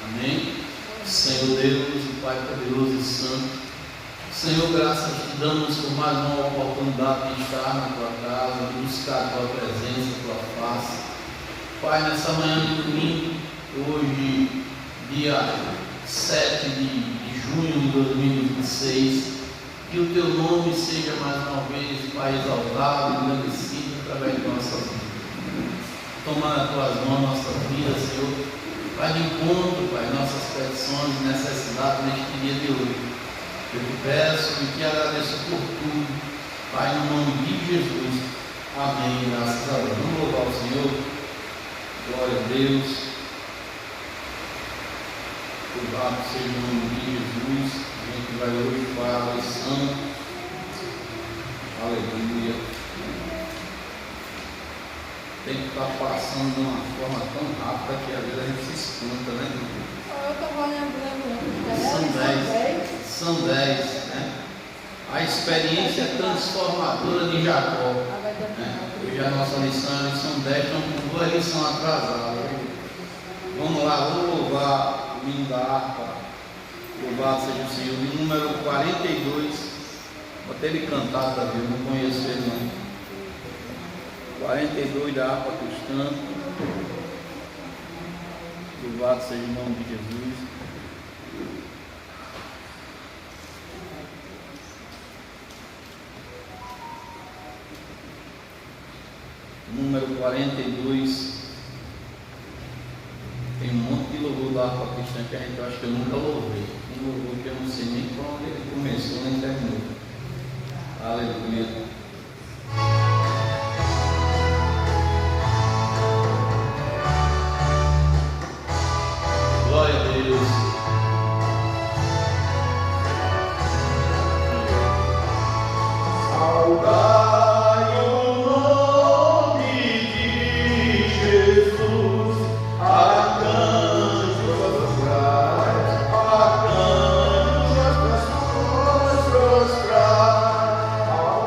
Amém? Senhor Deus, o Pai poderoso e santo, Senhor, graças te damos por mais uma oportunidade de estar na tua casa, de buscar a tua presença, a tua face. Pai, nessa manhã de domingo, hoje, dia 7 de junho de 2026, que o teu nome seja mais uma vez, Pai, exaltado, engrandecido através de nossa vida. Toma nas tuas mãos nossa vida, Senhor. Vai de encontro, Pai, nossas petições e necessidades neste dia de hoje. Eu te peço e te agradeço por tudo, Pai, no nome de Jesus. Amém. Graças a Deus. Vamos louvar o Senhor. Glória a Deus. Louvado seja o nome de Jesus. A gente vai hoje para a lição. Aleluia. Tem que estar passando de uma forma tão rápida que às vezes a gente se espanta, né? Eu estava lembrando. São 10, né? A experiência transformadora de Jacó. Né? Hoje a nossa lição é a lição 10, então com 2 lições atrasadas. Vamos lá, vamos louvar o hino da harpa. Louvado seja o Senhor. O número 42. Vou até ele cantar, Davi, eu não conheço ele não. 42 da harpa cristã. Louvado seja o nome de Jesus. Número 42. Tem um monte de louvor da harpa cristã que a gente acha que eu nunca louvei. Um louvor que eu não sei nem para onde ele começou nem terminou. Aleluia. Glória a Deus. Saudai o nome de Jesus, arcanjos astrais, arcanjos das suas prostrar, ao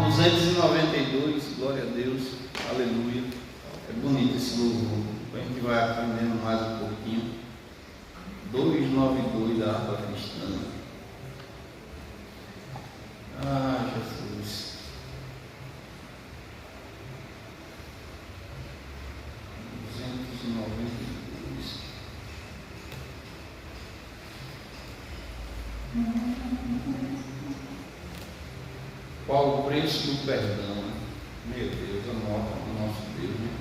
292, glória a Deus, aleluia. É bonito esse louvor. A gente vai aprendendo mais um pouquinho. 292 da harpa cristã. Ah, Jesus. 292. Qual o preço do perdão? Meu Deus, a morte do nosso Deus, né?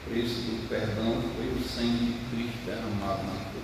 O preço do perdão foi o sangue de Cristo derramado na cruz.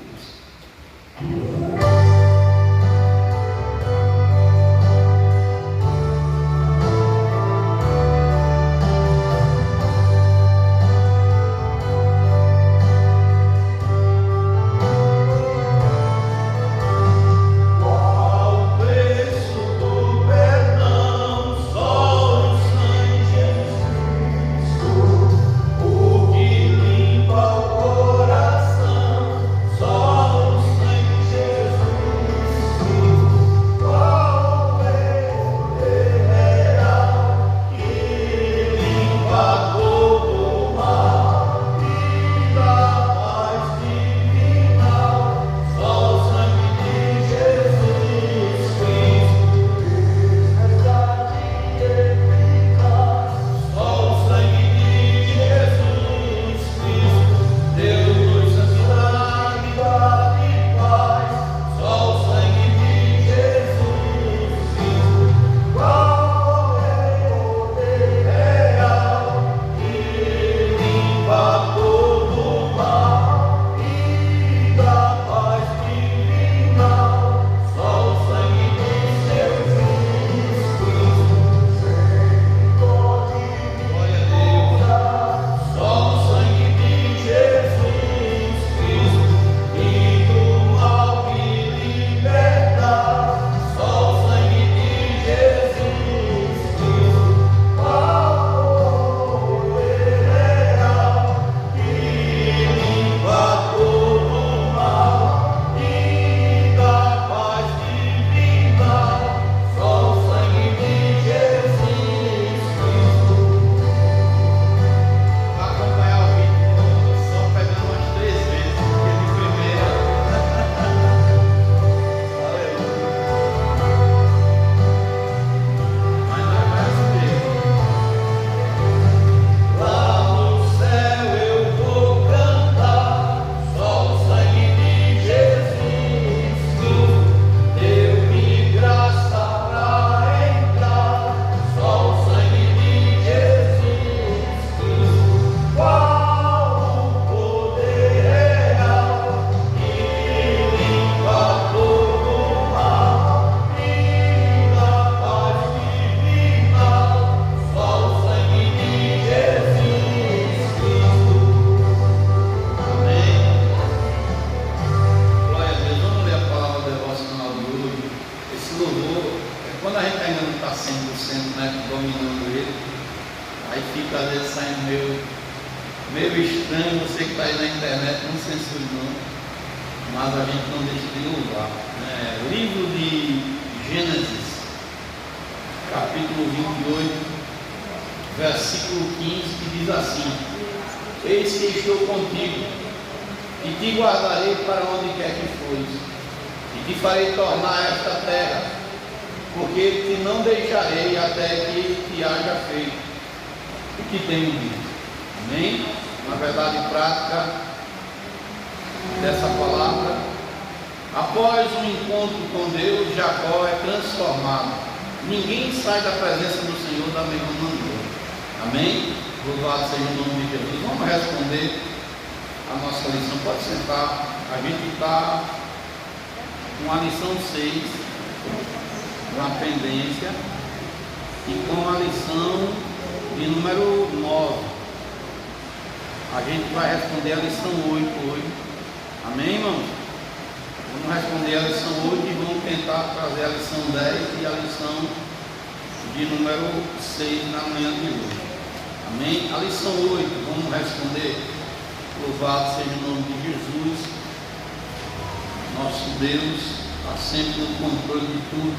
Nosso Deus está sempre no controle de tudo.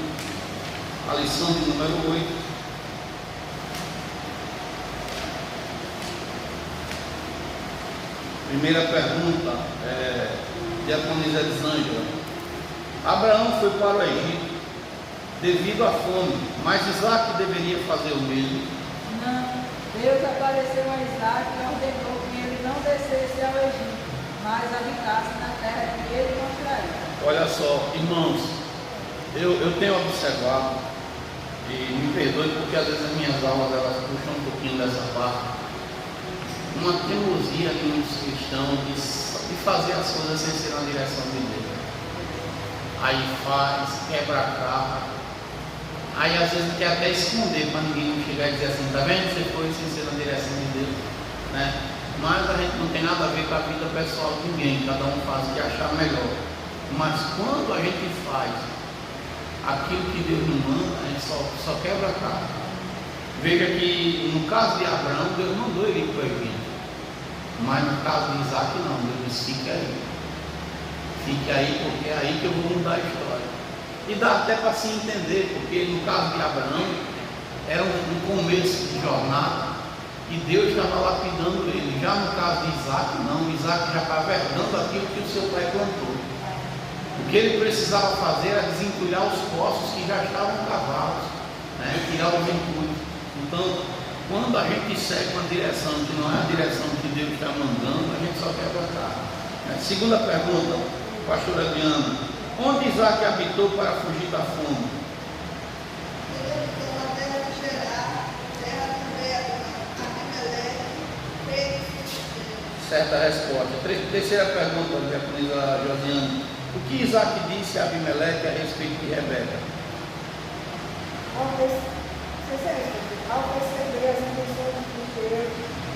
a lição de número 8. Primeira pergunta de Diaconisa Elisângela. Abraão foi para o Egito devido à fome, mas Isaac deveria fazer o mesmo? Não. Deus apareceu a Isaac e ordenou que ele não descesse ao Egito, mas habitasse na terra que ele mostraria. Olha só, irmãos, eu tenho observado, e me perdoe porque às vezes as minhas aulas elas puxam um pouquinho dessa parte, uma teimosia nos cristãos de fazer as coisas sem ser na direção de Deus. Aí faz, quebra a cara, aí às vezes quer até esconder para ninguém não chegar e dizer assim, tá vendo? Você foi sem ser na direção de Deus, né? Mas a gente não tem nada a ver com a vida pessoal de ninguém, cada um faz o que achar melhor. Mas quando a gente faz aquilo que Deus nos manda, a gente só quebra a cara. Veja que no caso de Abraão, Deus mandou ele ir para o Egito. Mas no caso de Isaac não, Deus disse, fique aí. Fique aí, porque é aí que eu vou mudar a história. E dá até para se entender, porque no caso de Abraão, era um começo de jornada, e Deus estava lapidando ele. Já no caso de Isaac, não, Isaac já estava herdando aquilo que o seu pai plantou. O que ele precisava fazer era desentulhar os poços que já estavam cavados, né? Tirar os entulhos. Então, quando a gente segue uma direção que não é a direção que Deus está mandando, a gente só quebra a cara. Segunda pergunta, pastor Adriano: onde Isaac habitou para fugir da fome? Ele habitou na terra de Gerar, terra de Abimeleque, Certa resposta. Terceira pergunta, Diaconisa Josiane: o que Isaac disse a Abimeleque a respeito de Rebeca? Ao perceber as intenções do filho,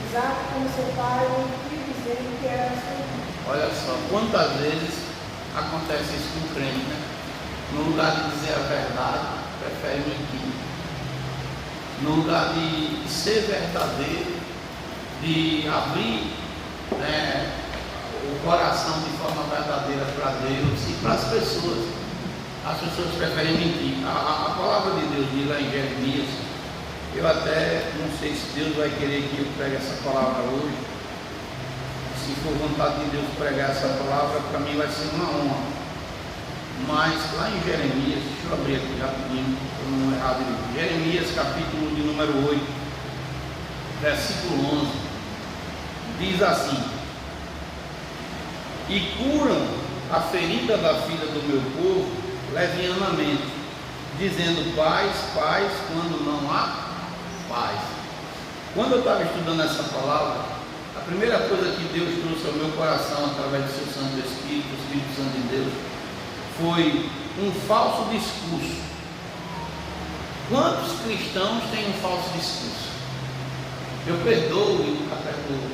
Isaac, como seu pai, quis dizer que era seu irmão. Olha só, quantas vezes acontece isso com o crente, né? No lugar de dizer a verdade, prefere mentir. No lugar de ser verdadeiro, de abrir, né, o coração de forma verdadeira para Deus e para as pessoas preferem mentir. A palavra de Deus diz lá em Jeremias, eu até não sei se Deus vai querer que eu pregue essa palavra hoje. Se for vontade de Deus pregar essa palavra, para mim vai ser uma honra. Mas lá em Jeremias, deixa eu abrir aqui rapidinho, para não errar de novo. Jeremias, capítulo de número 8, versículo 11, diz assim: e curam a ferida da filha do meu povo levianamente, dizendo paz, paz, quando não há paz. Quando eu estava estudando essa palavra, a primeira coisa que Deus trouxe ao meu coração através do seu Santo Espírito, o Espírito Santo de Deus, foi um falso discurso. Quantos cristãos têm um falso discurso? Eu perdoo e nunca perdoo.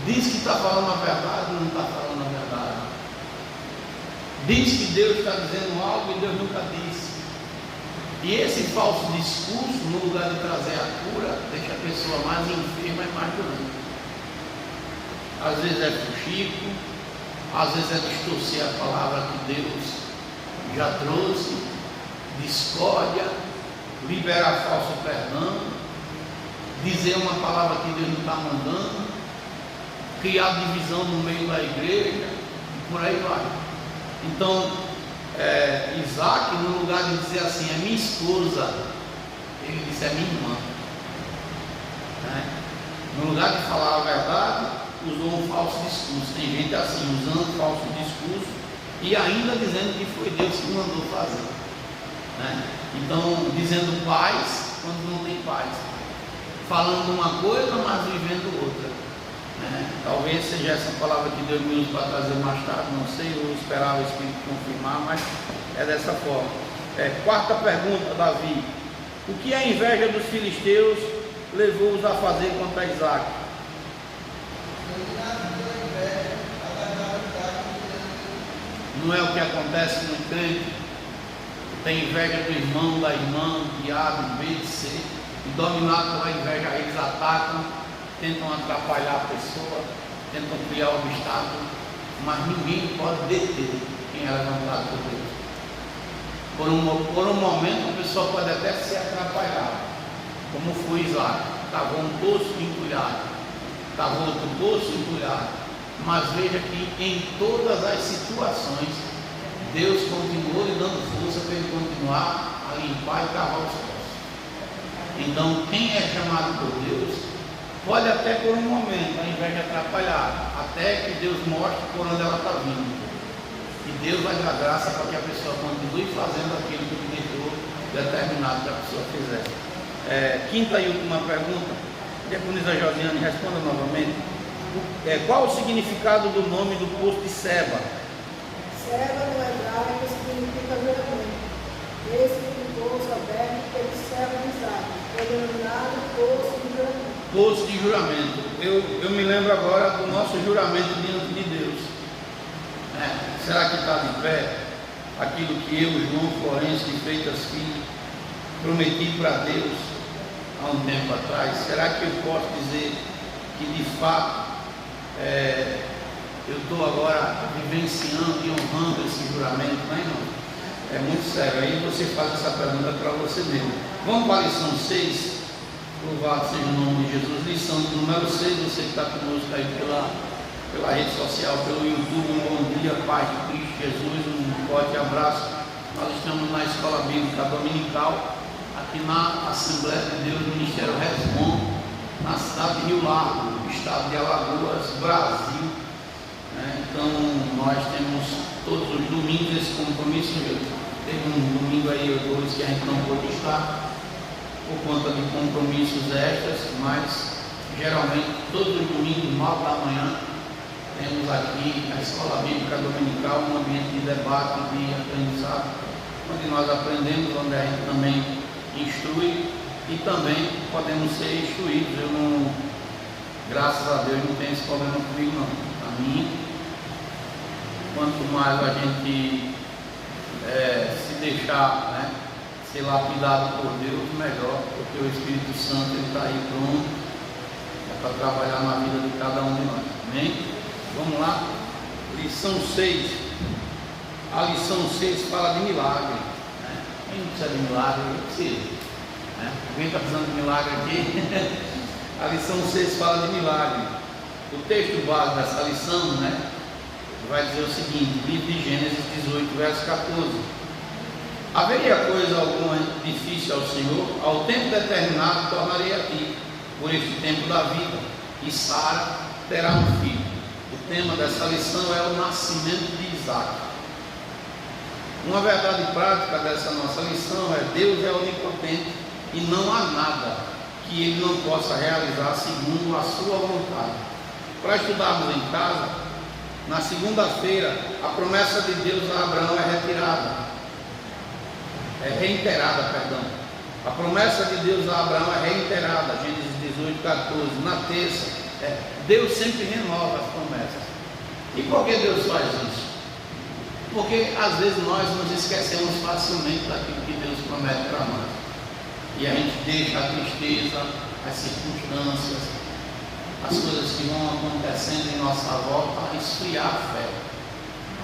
Diz que está falando a verdade e não está falando a verdade. Diz que Deus está dizendo algo e Deus nunca disse. E esse falso discurso, no lugar de trazer a cura, deixa a pessoa mais enferma e mais doente. Às vezes é fuxico, às vezes é distorcer a palavra que Deus já trouxe, discórdia, liberar falso perdão, dizer uma palavra que Deus não está mandando, criar divisão no meio da igreja, e por aí vai. Então, Isaac, no lugar de dizer assim, é minha esposa, ele disse, é minha irmã, né? No lugar de falar a verdade, usou um falso discurso. Tem gente assim, usando falso discurso e ainda dizendo que foi Deus que mandou fazer, né? Então, dizendo paz quando não tem paz, falando uma coisa, mas vivendo outra, né? Talvez seja essa palavra que Deus me usa para trazer mais tarde, não sei, eu esperava o Espírito confirmar, mas é dessa forma. Quarta pergunta, Davi: o que a inveja dos filisteus levou-os a fazer contra Isaac? Não é o que acontece no crente, tem inveja do irmão, da irmã, de A, de B, de C, e dominado pela inveja, eles atacam, tentam atrapalhar a pessoa, tentam criar obstáculos, mas ninguém pode deter quem é levantado por Deus. Por um momento a pessoa pode até se atrapalhar, como foi Isaac, cavou um poço entulhado, cavou outro poço entulhado, mas veja que em todas as situações, Deus continuou lhe dando força para ele continuar a limpar e cavar os poços. Então, quem é chamado por Deus, pode até por um momento, ao invés de atrapalhar, até que Deus mostre por onde ela está vindo. E Deus vai dar graça para que a pessoa continue fazendo aquilo que Ele deixou determinado que a pessoa fizesse. Quinta e última pergunta, diaconisa Josiane, responda novamente. Qual o significado do nome do poço de Seba? Seba no hebraico significa juramento. Esse poço aberto pelo Seba de Isaac, foi denominado poço de juramento. Poço de juramento. Eu me lembro agora do nosso juramento diante de Deus. Será que está de pé aquilo que eu, João Florencio de Freitas Filho, prometi para Deus há um tempo atrás? Será que eu posso dizer que de fato eu estou agora vivenciando e honrando esse juramento? Não, é muito sério. Aí você faz essa pergunta para você mesmo. Vamos para a lição 6. Louvado seja o nome de Jesus. Lição número 6. Você que está conosco aí pela rede social, pelo YouTube, um bom dia, Pai de Cristo Jesus, um forte abraço. Nós estamos na Escola Bíblica Dominical, aqui na Assembleia de Deus, Ministério Resbom, na cidade de Rio Largo, estado de Alagoas, Brasil. Então, nós temos todos os domingos esse compromisso. Teve um domingo aí ou dois que a gente não pôde estar, por conta de compromissos extras, mas geralmente todos os domingos, 9 da manhã, temos aqui a Escola Bíblica Dominical, um ambiente de debate, de aprendizado, onde nós aprendemos, onde a gente também instrui e também podemos ser instruídos. Eu não, graças a Deus, não tenho esse problema comigo não. A mim, quanto mais a gente se deixar, ser lapidado por Deus, melhor, porque o Espírito Santo está aí pronto para trabalhar na vida de cada um de nós. Amém? Vamos lá, lição 6. A lição 6 fala de milagre. Quem não precisa de milagre? Eu preciso. Alguém está precisando de milagre aqui? A lição 6 fala de milagre. O texto base dessa lição vai dizer o seguinte: livro de Gênesis 18, verso 14. Haveria coisa alguma difícil ao Senhor? Ao tempo determinado tornarei a ti, por este tempo da vida, e Sara terá um filho. O tema dessa lição é o nascimento de Isaac. Uma verdade prática dessa nossa lição é: Deus é onipotente e não há nada que Ele não possa realizar segundo a sua vontade. Para estudarmos em casa, na segunda-feira, a promessa de Deus a Abraão é reiterada. A promessa de Deus a Abraão é reiterada, Gênesis 18, 14. Na terça, Deus sempre renova as promessas. E por que Deus faz isso? Porque às vezes nós nos esquecemos facilmente daquilo que Deus promete para nós. E a gente deixa a tristeza, as circunstâncias, as coisas que vão acontecendo em nossa volta, esfriar a fé.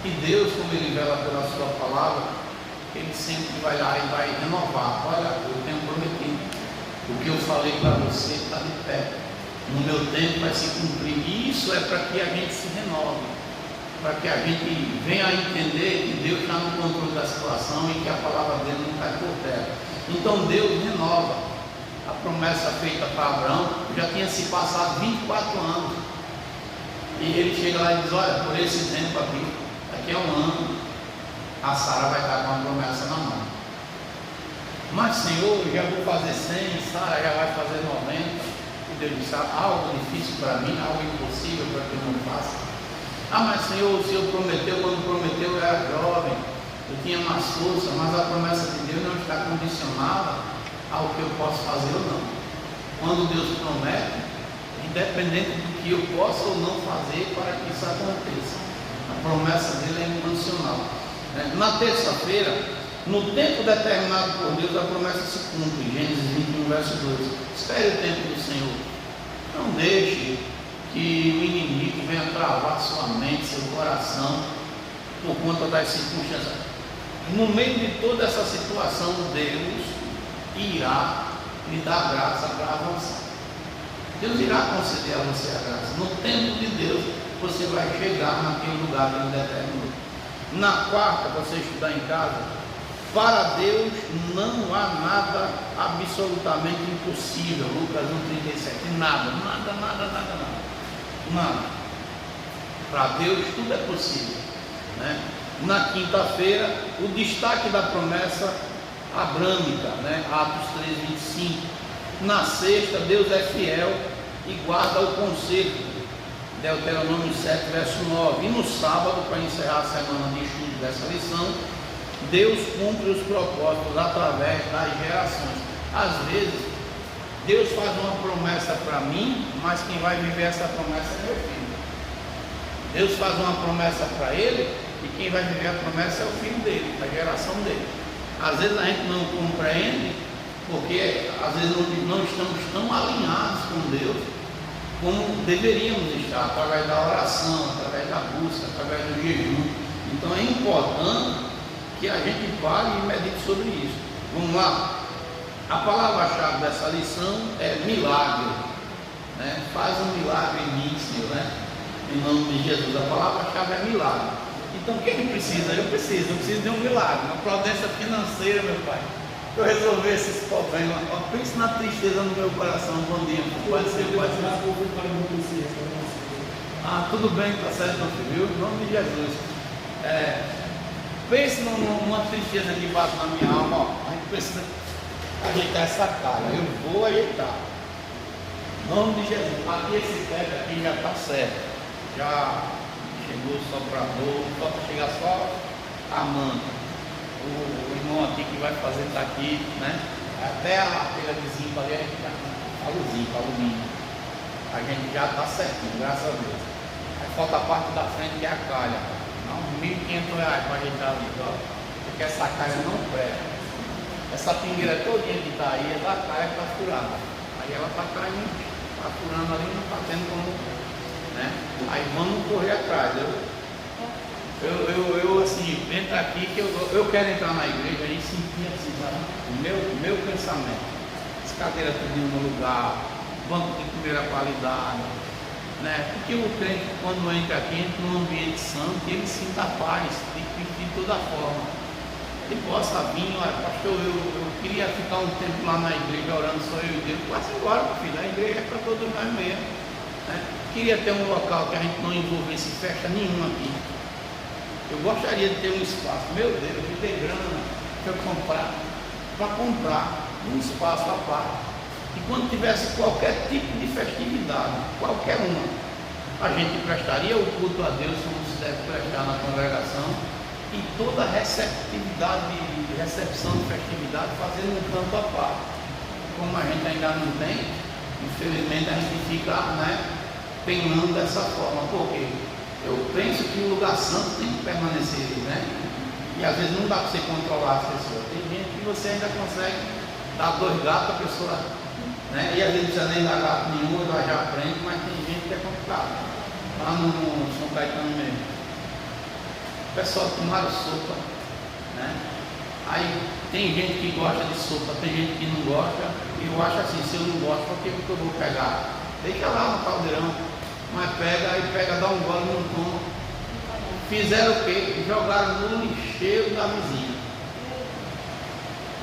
E Deus, como Ele revela pela sua palavra, Ele sempre vai lá e vai renovar. Olha, eu tenho prometido, o que eu falei para você está de pé, no meu tempo vai se cumprir. E isso é para que a gente se renove, para que a gente venha a entender que Deus está no controle da situação e que a palavra dele não cai por terra. Então Deus renova a promessa feita para Abraão. Já tinha se passado 24 anos, e ele chega lá e diz: olha, por esse tempo aqui, daqui a um ano, a Sara vai estar com a promessa na mão. Mas Senhor, eu já vou fazer 100, Sara já vai fazer 90. E Deus disse: algo difícil para mim, algo impossível para que eu não faça. Mas Senhor, o Senhor prometeu, quando prometeu eu era jovem, eu tinha mais força, mas a promessa de Deus não está condicionada ao que eu posso fazer ou não. Quando Deus promete, independente do que eu possa ou não fazer para que isso aconteça, a promessa dele é incondicional. Na terça-feira, no tempo determinado por Deus, a promessa se cumpre. Gênesis 21, verso 2. Espere o tempo do Senhor. Não deixe que o inimigo venha travar sua mente, seu coração, por conta das circunstâncias. no meio de toda essa situação, Deus irá lhe dar graça para avançar. Deus irá conceder a você a graça. No tempo de Deus, você vai chegar naquele lugar que Ele determinou. Na quarta, você estudar em casa, para Deus não há nada absolutamente impossível. Lucas 1,37. Nada. Para Deus tudo é possível, né? Na quinta-feira, o destaque da promessa abrâmica, né? Atos 3,25. Na sexta, Deus é fiel e guarda o conserto, Deuteronômio 7, verso 9. E no sábado, para encerrar a semana de estudo dessa lição, Deus cumpre os propósitos através das gerações. Às vezes, Deus faz uma promessa para mim, mas quem vai viver essa promessa é meu filho. Deus faz uma promessa para ele, e quem vai viver a promessa é o filho dele, a geração dele. Às vezes a gente não compreende, porque às vezes não estamos tão alinhados com Deus como deveríamos estar, através da oração, através da busca, através do jejum. Então é importante que a gente pare e medite sobre isso. Vamos lá? A palavra-chave dessa lição é milagre, né? Faz um milagre em mim, Senhor, né? Em nome de Jesus. A palavra-chave é milagre. Então quem precisa? Eu preciso de um milagre, uma providência financeira, meu Pai, para eu resolver esses problemas. Pense na tristeza no meu coração. Bom dia, pode ser. Ah, tudo bem, está certo, não, viu? Em nome de Jesus. Pense numa tristeza que bate na minha alma. Ó, a gente precisa ajeitar essa cara. Eu vou ajeitar. Em nome de Jesus. Aqui esse teto aqui já está certo. Já chegou o soprador. Falta chegar só a manta. O irmão aqui que vai fazer está aqui, né? Até a telha de zinco ali a gente está com alumínio. A gente já está certinho, graças a Deus. Aí falta a parte da frente que é a calha. Não, R$1.500 para ajeitar ali, ó. Porque essa calha não presta. Essa pingueira todinha que está aí é da calha que está furada. Aí ela está caindo, está furando ali, não está tendo como, né? Aí vamos correr atrás. Eu assim, entra aqui que eu quero entrar na igreja e sentir assim, sabe? O meu pensamento. As cadeiras tudo no lugar, banco de primeira qualidade, né? Porque o crente, quando entra aqui, entra num ambiente santo e ele sinta a paz de toda forma. Ele possa vir, olha, pastor, eu queria ficar um tempo lá na igreja orando só eu e Deus. Passa embora, meu filho, a igreja é para todos nós mesmo, né? Queria ter um local que a gente não envolvesse festa nenhuma aqui. Eu gostaria de ter um espaço, meu Deus, eu tenho grana para eu comprar um espaço à parte. E quando tivesse qualquer tipo de festividade, qualquer uma, a gente prestaria o culto a Deus como se deve prestar na congregação, e toda a receptividade, recepção de festividade fazendo um canto à parte. Como a gente ainda não tem, infelizmente a gente fica, né, penando dessa forma. Por quê? Eu penso que o lugar santo tem que permanecer, né? E às vezes não dá para você controlar as pessoas. Tem gente que você ainda consegue dar 2 gatos à pessoa, né? E às vezes não precisa nem dar gato nenhum, ela já aprende, mas tem gente que é complicado. Lá no São Caetano mesmo. O pessoal tomaram sopa, né? Aí tem gente que gosta de sopa, tem gente que não gosta. E eu acho assim, se eu não gosto, por que eu vou pegar? Deixa lá no caldeirão. Mas pega, dá um gole no tom. Fizeram o quê? Jogaram no lixeiro da vizinha.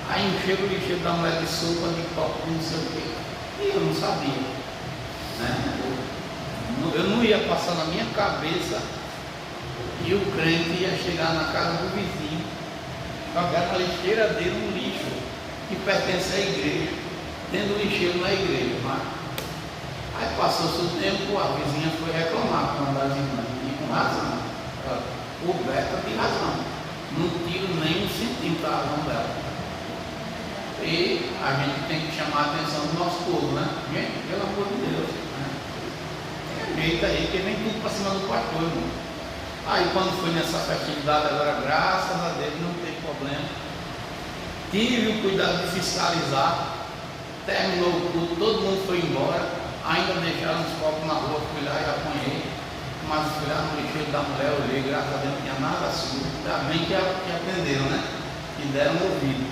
Aí encheram o lixeiro da mulher de sopa, de copo, não sei o quê. E eu não sabia, né? Eu não ia passar na minha cabeça que o crente ia chegar na casa do vizinho, jogar na lixeira dele um lixo que pertence à igreja, tendo lixeiro na igreja. Aí passou-se o tempo, a vizinha foi reclamar com uma das irmãs, e com razão. Ela, coberta de razão. Não tiro nem um centímetro da razão dela. E a gente tem que chamar a atenção do nosso povo, né? Gente, pelo amor de Deus, né? Tem jeito aí, que vem tudo para cima do pastor, irmão. Aí quando foi nessa festividade agora, graças a Deus, não teve problema. Tive o cuidado de fiscalizar. Terminou o culto, todo mundo foi embora. Ainda deixaram os copos na rua, fui lá e apanhei. mas fui lá no lixeiro da mulher, eu olhei, graças a Deus não tinha nada sujo. Ainda bem que aprenderam, né? Que deram ouvido,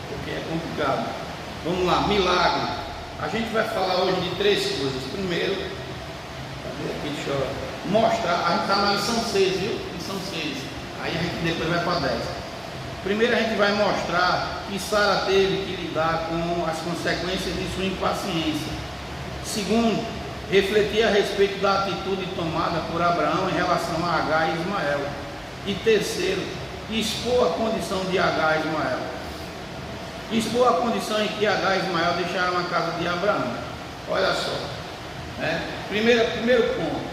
porque é complicado. Vamos lá, milagre. A gente vai falar hoje de 3 coisas. Primeiro, cadê aqui? Deixa eu mostrar. A gente está na lição 6, viu? Lição 6. Aí a gente depois vai para 10. Primeiro a gente vai mostrar que Sara teve que lidar com as consequências de sua impaciência. Segundo, refletir a respeito da atitude tomada por Abraão em relação a Agar e Ismael. E terceiro, expor a condição de Agar e Ismael. Expor a condição em que Agar e Ismael deixaram a casa de Abraão. Olha só, né? Primeiro ponto.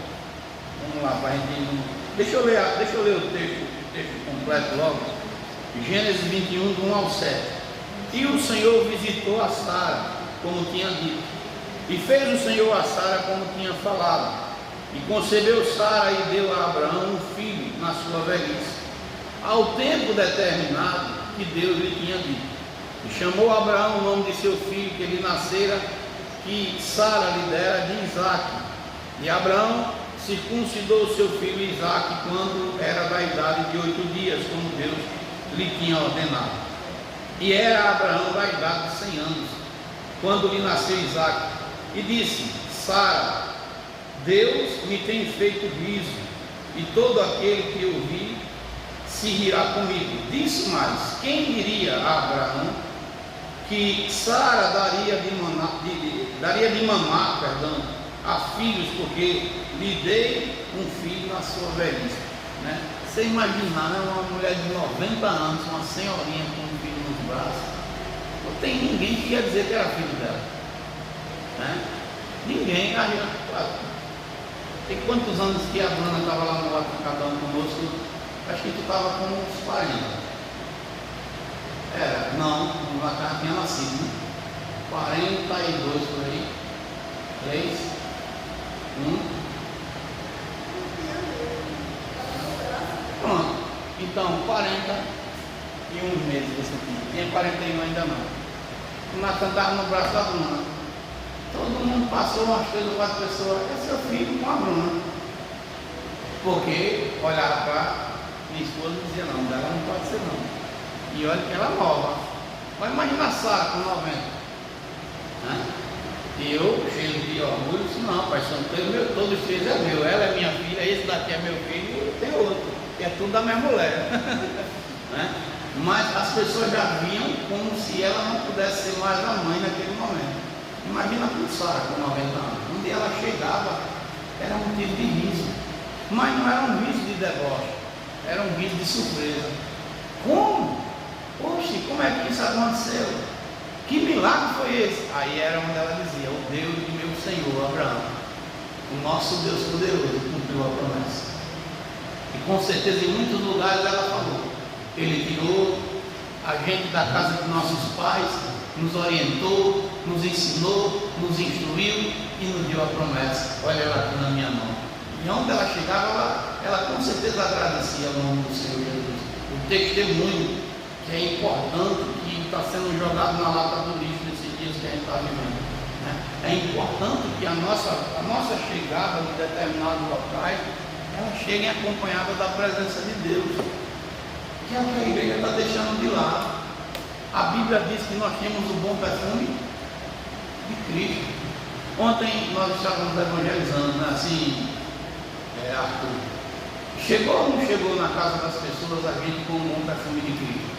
Vamos lá, para a gente. Deixa eu ler o texto completo logo. Gênesis 21, do 1 ao 7. E o Senhor visitou a Sara, como tinha dito, e fez o Senhor a Sara como tinha falado, e concebeu Sara e deu a Abraão um filho na sua velhice, ao tempo determinado que Deus lhe tinha dito. E chamou Abraão o nome de seu filho que lhe nascera, que Sara lhe dera, de Isaque. E Abraão circuncidou seu filho Isaque quando era da idade de 8 dias, como Deus lhe tinha ordenado. E era Abraão da idade de 100 anos, quando lhe nasceu Isaque. E disse: Sara, Deus me tem feito riso, e todo aquele que eu vi se rirá comigo. Disse mais: quem diria a Abraão que Sara daria de mamar a filhos, porque lhe dei um filho na sua velhice, né? Você imaginar, né, uma mulher de 90 anos, uma senhorinha com um filho nos braços, não tem ninguém que ia dizer que era filho dela, né? Ninguém. Tem quantos anos que a Bruna estava lá no Vaticano conosco? Acho que tu estava com uns 40. Era, não, o Vaticano tinha nascido, né? 42 por aí. 3, 1. Pronto, então 41 meses você tinha 41 ainda não. O Natan estava no braço da Bruna. Todo mundo passou umas 3 ou 4 pessoas, é seu filho com a Bruna. Porque olhava para minha esposa e dizia: não, dela não pode ser não. E olha que ela é nova. Mas imagina a Sara com 90. Né? E eu, cheio de orgulho, disse: não, pai, são todos os filhos é meu. Ela é minha filha, esse daqui é meu filho e tem outro. É tudo da minha mulher. Né? Mas as pessoas já viam como se ela não pudesse ser mais a mãe naquele momento. Imagina com Sara com 90 anos. Um dia ela chegava, era um motivo de riso. Mas não era um riso de deboche, era um riso de surpresa. Como? Poxa, como é que isso aconteceu? Que milagre foi esse? Aí era onde ela dizia: o Deus de meu Senhor Abraão, o nosso Deus poderoso, cumpriu a promessa. E com certeza em muitos lugares ela falou: ele tirou a gente da casa de nossos pais, nos orientou, nos ensinou, nos instruiu e nos deu a promessa. Olha ela aqui na minha mão. E onde ela chegava, ela com certeza agradecia ao nome do Senhor Jesus. O testemunho que é importante, que está sendo jogado na lata do lixo nesses dias que a gente está vivendo, né? É importante que a nossa chegada em determinados locais, ela chegue acompanhada da presença de Deus, que é o que a igreja está deixando de lado. A Bíblia diz que nós temos o bom perfume de Cristo. Ontem nós estávamos evangelizando, né? Assim, Arthur, chegou ou não chegou na casa das pessoas a gente com um bom perfume de Cristo?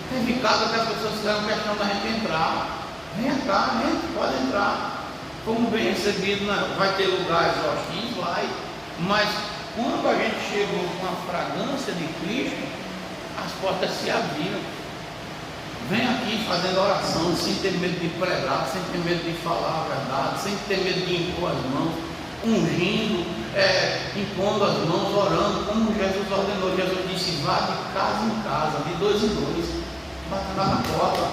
Teve casa que as pessoas fizeram questão da gente entrar. Venha cá, gente, pode entrar. Fomos bem recebidos, né? Vai ter lugares hostis, vai. Mas quando a gente chegou com a fragrância de Cristo, as portas se abriram. Vem aqui fazendo oração, sem ter medo de pregar, sem ter medo de falar a verdade, sem ter medo de impor as mãos, ungindo, impondo as mãos, orando, como Jesus ordenou. Jesus disse: vá de casa em casa, de 2 em 2, batendo na porta.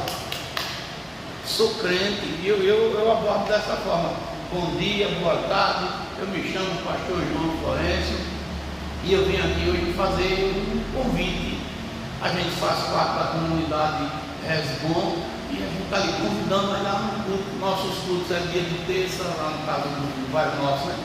Sou crente e eu abordo dessa forma: bom dia, boa tarde, eu me chamo pastor João Florencio e eu vim aqui hoje fazer um convite. A gente faz parte da comunidade Resbom e a gente está ali convidando a ir lá no culto. Nossos cultos é dia de terça, lá no caso do bairro nosso, né?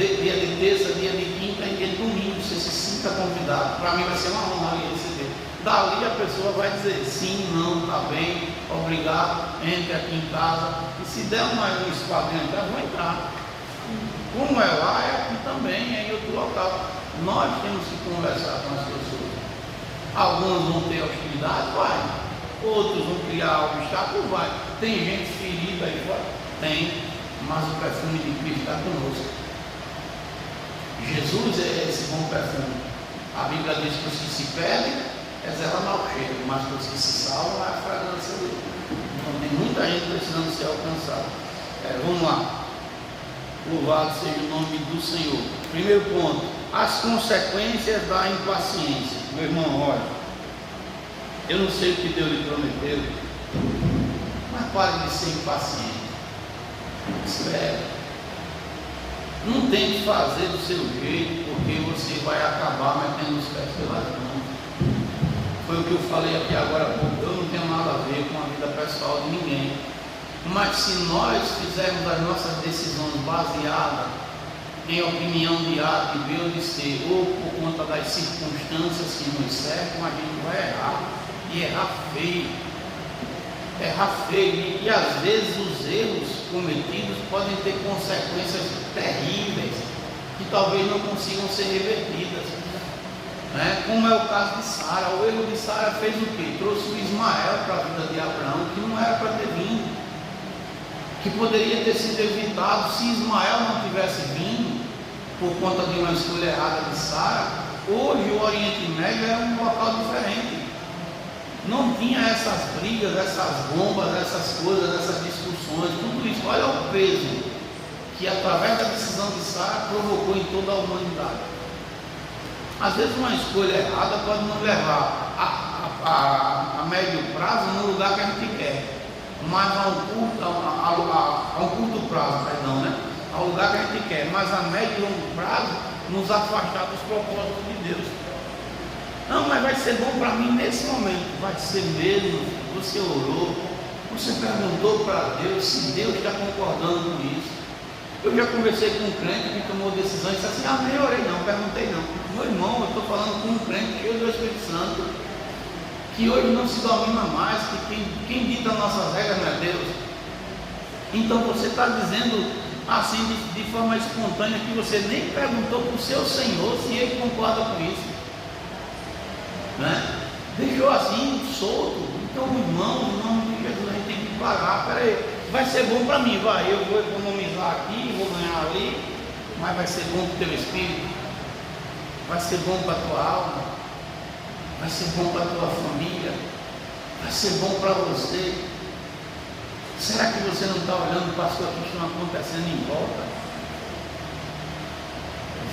dia de terça, dia de quinta e dia de domingo. Você se sinta convidado. Para mim vai ser uma honra ali receber. Dali a pessoa vai dizer sim, não, está bem, obrigado, entre aqui em casa. E se der um espaço de entrar, vou entrar. Como é lá, é aqui também, é em outro local. Nós temos que conversar com as pessoas. Alguns vão ter hostilidade, vai. Outros vão criar obstáculo, vai. Tem gente ferida aí fora? Tem. Mas o perfume de Cristo está conosco. Jesus é esse bom perfume. A Bíblia diz que os que se perdem exalam mau cheiro, mas os que se salvam é a fragrância dele. Então tem muita gente precisando ser alcançada. Vamos lá. Louvado seja o nome do Senhor. Primeiro ponto, as consequências da impaciência. Meu irmão, olha, eu não sei o que Deus lhe prometeu, mas pare de ser impaciente. Espera. Não tem que fazer do seu jeito, porque você vai acabar metendo os pés pelas mãos. Foi o que eu falei aqui agora há pouco. Eu não tenho nada a ver com a vida pessoal de ninguém. Mas se nós fizermos as nossas decisões baseadas em opinião de A, de B ou de C, ou por conta das circunstâncias que nos cercam, a gente vai errar. E errar feio. Errar feio. E às vezes os erros cometidos podem ter consequências terríveis, que talvez não consigam ser revertidas. Como é o caso de Sara. O erro de Sara fez o quê? Trouxe o Ismael para a vida de Abraão, que não era para ter vindo, que poderia ter sido evitado se Ismael não tivesse vindo, por conta de uma escolha errada de Sara. Hoje o Oriente Médio era um local diferente, não tinha essas brigas, essas bombas, essas coisas, essas discussões, tudo isso. Olha o peso que através da decisão de Sara provocou em toda a humanidade. Às vezes uma escolha errada pode nos levar a médio prazo no lugar que a gente quer, mas a um curto prazo, ao lugar que a gente quer, mas a médio e longo prazo nos afastar dos propósitos de Deus. Não, mas vai ser bom para mim nesse momento. Vai ser mesmo. Você orou, você perguntou para Deus se Deus está concordando com isso. Eu já conversei com um crente que tomou decisão e disse assim: nem orei não, perguntei não. Meu irmão, eu estou falando com um crente cheio do Espírito Santo, que hoje não se domina mais, que quem dita nossas regras não é Deus. Então você está dizendo assim de forma espontânea que você nem perguntou para o seu Senhor se ele concorda com isso. Deixou assim, solto. Então, irmão, em nome de Jesus, a gente tem que parar. Peraí, vai ser bom para mim, vai. Eu vou economizar aqui, vou ganhar ali, mas vai ser bom para o teu espírito, vai ser bom para a tua alma, vai ser bom para a tua família, vai ser bom para você. Será que você não está olhando para as coisas que estão acontecendo em volta?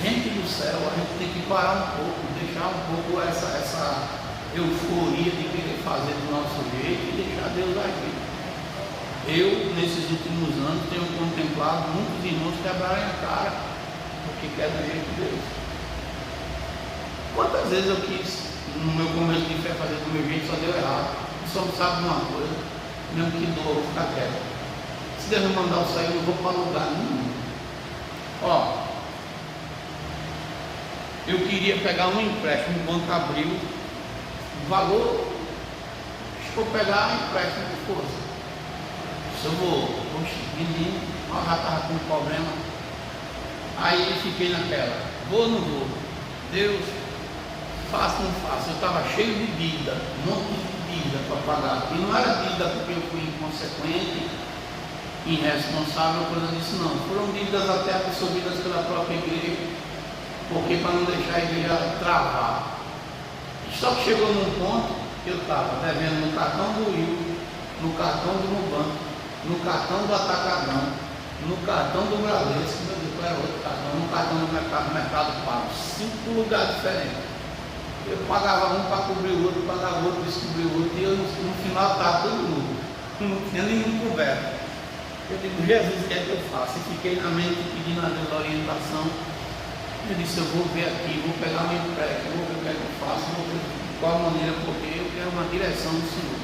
Gente do céu, a gente tem que parar um pouco, deixar um pouco essa euforia de querer fazer do nosso jeito e deixar Deus agir. Eu, nesses últimos anos, tenho contemplado muitos irmãos quebrarem a cara porque querem do jeito de Deus. Quantas vezes eu quis, no meu começo de fé, fazer do meu jeito, só deu errado. Eu só sabe de uma coisa, mesmo que dor, eu vou ficar quieto. Se Deus me mandar eu sair, eu não vou para lugar nenhum. Eu queria pegar um empréstimo, o banco abriu, o valor, deixa eu pegar empréstimo de força. Se eu vou, menino, eu já estava com problema. Aí fiquei naquela, vou ou não vou? Deus, faço ou não faço? Eu estava cheio de dívida, um monte de dívida para pagar. E não era dívida porque eu fui inconsequente, irresponsável, coisa disso não. Foram dívidas até absorvidas pela própria igreja, porque para não deixar a igreja travar. Só que chegou num ponto que eu estava devendo no cartão do Rio, no cartão do Nubanco, no cartão do Atacadão, no cartão do Bradesco, meu Deus, era outro cartão, no cartão do Mercado Pago, 5 lugares diferentes. Eu pagava um para cobrir o outro, pagava o outro, descobrir o outro, e eu no final estava todo mundo, não tinha nenhum coberto. Eu digo, Jesus, o que é que eu faço? E fiquei na mente pedindo a Deus a orientação. Eu disse, eu vou ver aqui, vou pegar meu empréstimo, vou ver o que é que eu faço, vou ver de qual maneira, porque eu quero uma direção do Senhor.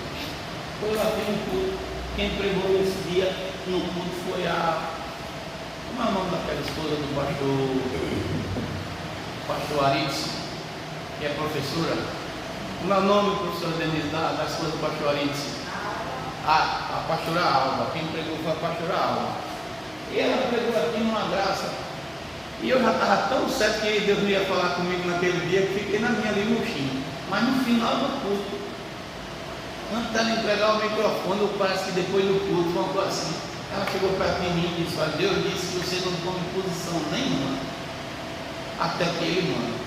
Eu já tenho tudo. Quem pregou esse dia no culto foi a Como é o nome daquela esposa do pastor Aritz, que é professora? Como é o nome, professora Denise, da esposa do pastor Aritz? A pastora Alba. Quem pregou foi a pastora Alba. E ela pregou aqui numa graça. E eu já estava tão certo que Deus ia falar comigo naquele dia que fiquei na minha ali murchinho. Mas no final do culto, antes dela entregar o microfone, parece que depois do culto, uma coisa assim, ela chegou perto de mim e disse: olha, Deus disse que você não tome posição nenhuma até que Ele manda.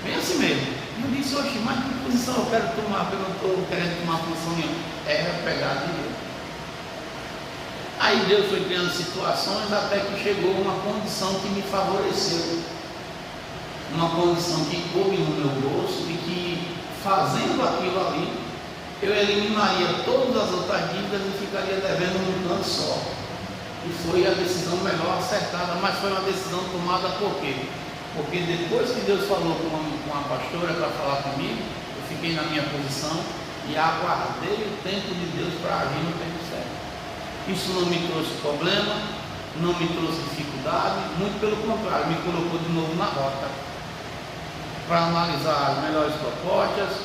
Bem assim mesmo. Eu disse: oxe, mas que posição eu quero tomar? Porque eu não estou querendo tomar posição nenhuma. Era pegar de Deus. Aí Deus foi criando situações até que chegou uma condição que me favoreceu. Uma condição que coube no meu bolso e que, fazendo aquilo ali, eu eliminaria todas as outras dívidas e ficaria devendo num canto só. E foi a decisão melhor acertada, mas foi uma decisão tomada por quê? Porque depois que Deus falou com a pastora para falar comigo, eu fiquei na minha posição e aguardei o tempo de Deus para agir no tempo certo. Isso não me trouxe problema, não me trouxe dificuldade, muito pelo contrário, me colocou de novo na rota para analisar as melhores propostas,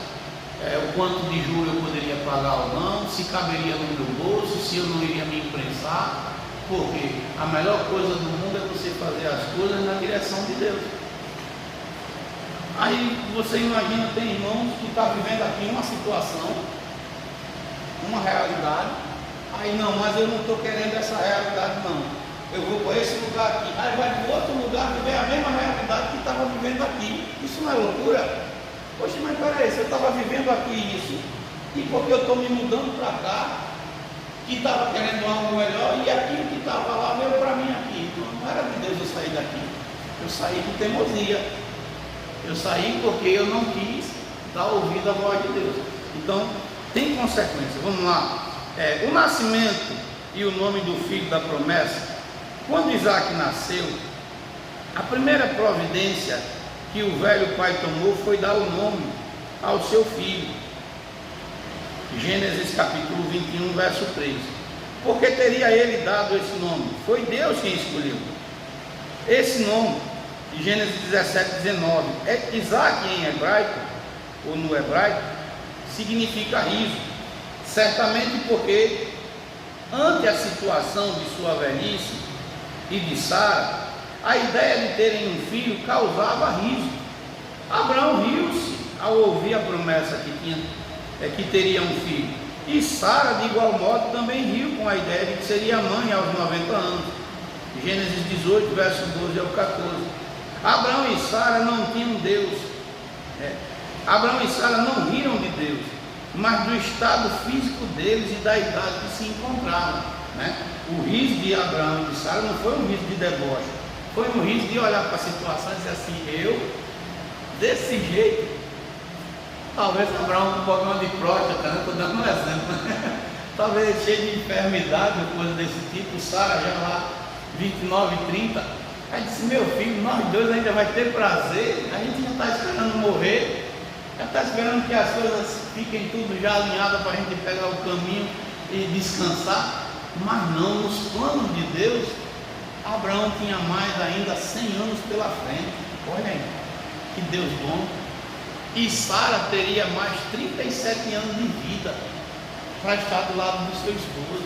o quanto de juros eu poderia pagar ou não, se caberia no meu bolso, se eu não iria me imprensar, porque a melhor coisa do mundo é você fazer as coisas na direção de Deus. Aí você imagina, tem irmãos que estão vivendo aqui uma situação, uma realidade, aí não, mas eu não estou querendo essa realidade não, eu vou para esse lugar aqui, aí vai para outro lugar viver a mesma realidade que estava vivendo aqui. Isso não é loucura? Poxa, mas peraí, se eu estava vivendo aqui isso, e porque eu estou me mudando para cá, que estava querendo algo melhor, e aquilo que estava lá veio para mim aqui. Então não era de Deus eu sair daqui, eu saí com teimosia, eu saí porque eu não quis dar ouvido à voz de Deus. Então tem consequência. Vamos lá. O nascimento e o nome do filho da promessa. Quando Isaac nasceu, a primeira providência que o velho pai tomou foi dar o nome ao seu filho. Gênesis capítulo 21, verso 3. Porque teria ele dado esse nome? Foi Deus quem escolheu. Esse nome, de Gênesis 17, 19, Isaac em hebraico, ou no hebraico, significa riso. Certamente porque, ante a situação de sua velhice e de Sara, a ideia de terem um filho causava riso. Abraão riu-se ao ouvir a promessa que teria um filho. E Sara, de igual modo, também riu com a ideia de que seria mãe aos 90 anos. Gênesis 18, verso 12 ao 14. Abraão e Sara não tinham Deus. Abraão e Sara não riram de Deus, mas do estado físico deles e da idade que se encontravam. O riso de Abraão e de Sara não foi um riso de deboche, foi um riso de olhar para a situação e dizer assim: eu, desse jeito. Talvez Abraão com problema de próstata, estou dando um exemplo, talvez cheio de enfermidade, coisa desse tipo. Sara já lá 29, 30, aí disse: meu filho, nós dois ainda vai ter prazer, a gente já está esperando morrer, já está esperando que as coisas fiquem tudo já alinhadas para a gente pegar o caminho e descansar. Mas não, nos planos de Deus, Abraão tinha mais ainda 100 anos pela frente. Olha aí, que Deus bom. E Sara teria mais 37 anos de vida para estar do lado do seu esposo,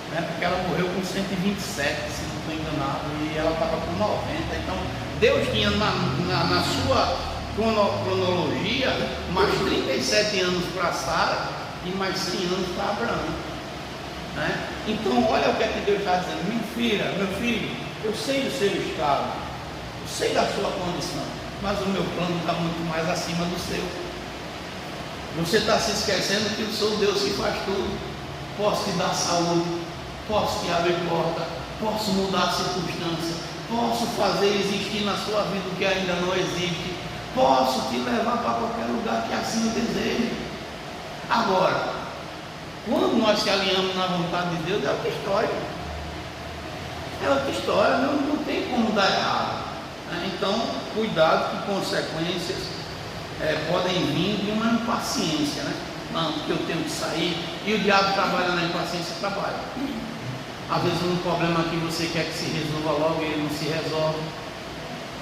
porque ela morreu com 127, se não estou enganado, e ela estava com 90. Então Deus tinha na sua cronologia mais 37 anos para Sara e mais 100 anos para Abraão. Então olha o que é que Deus está dizendo: minha filha, meu filho, eu sei do seu estado, eu sei da sua condição, mas o meu plano está muito mais acima do seu. Você está se esquecendo que eu sou Deus que faz tudo. Posso te dar saúde, posso te abrir porta, posso mudar a circunstância, posso fazer existir na sua vida o que ainda não existe, posso te levar para qualquer lugar que assim eu deseje. Agora, quando nós se alinhamos na vontade de Deus, é outra história. É outra história, não tem como dar errado. Então, cuidado que consequências podem vir de uma impaciência, Não, porque eu tenho que sair, e o diabo trabalha na impaciência, trabalha. Às vezes um problema que você quer que se resolva logo, ele não se resolve.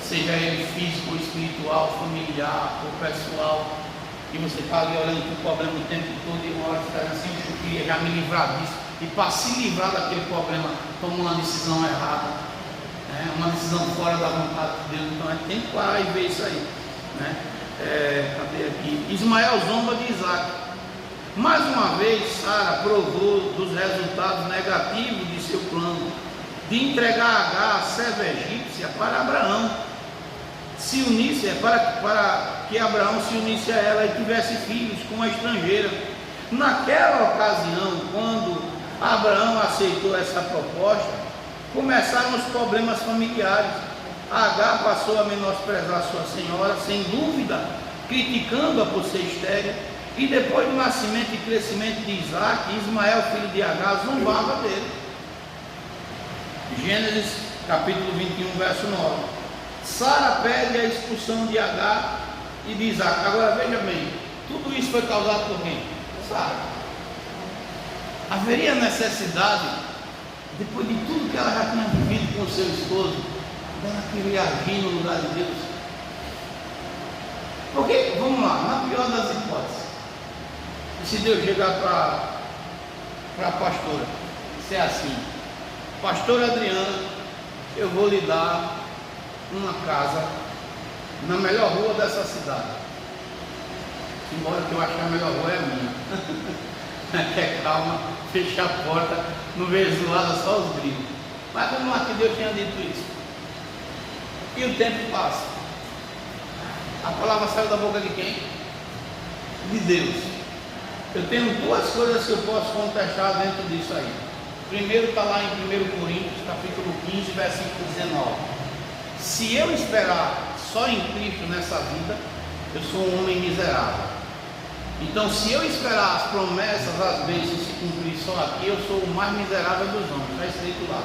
Seja ele físico, espiritual, familiar ou pessoal. E você está ali olhando para o problema o tempo todo e uma hora você está assim, eu queria já me livrar disso. E para se livrar daquele problema, toma uma decisão errada, né? Uma decisão fora da vontade de Deus. Então tem que parar e ver isso aí, né? Cadê aqui? Ismael zomba de Isaac. Mais uma vez, Sara provou dos resultados negativos de seu plano de entregar Agar, a serva egípcia, para Abraão. Se unisse, para que Abraão se unisse a ela e tivesse filhos com a estrangeira. Naquela ocasião, quando Abraão aceitou essa proposta, começaram os problemas familiares. Agar passou a menosprezar sua senhora, sem dúvida, criticando-a por ser estéril. E depois do nascimento e crescimento de Isaac, Ismael, filho de Agar, zombava dele. Gênesis capítulo 21, verso 9. Sara pede a expulsão de Agar e de Isaac. Agora veja bem, tudo isso foi causado por quem? Sara. Haveria necessidade, depois de tudo que ela já tinha vivido com seu esposo, dela querer agir no lugar de Deus? Porque, vamos lá, na pior das hipóteses, se Deus chegar para a pastora, se é assim, pastora Adriana, eu vou lhe dar uma casa na melhor rua dessa cidade, embora que eu acho que a melhor rua é a minha. É calma, fecha a porta, não vejo zoada, só os gritos. Mas vamos lá, que Deus tinha dito isso. E o tempo passa. A palavra saiu da boca de quem? De Deus. Eu tenho duas coisas que eu posso contestar dentro disso aí. Primeiro está lá em 1 Coríntios, capítulo 15, versículo 19. Se eu esperar só em Cristo nessa vida, eu sou um homem miserável. Então, se eu esperar as promessas, as bênçãos se cumprir só aqui, eu sou o mais miserável dos homens. Está escrito lá.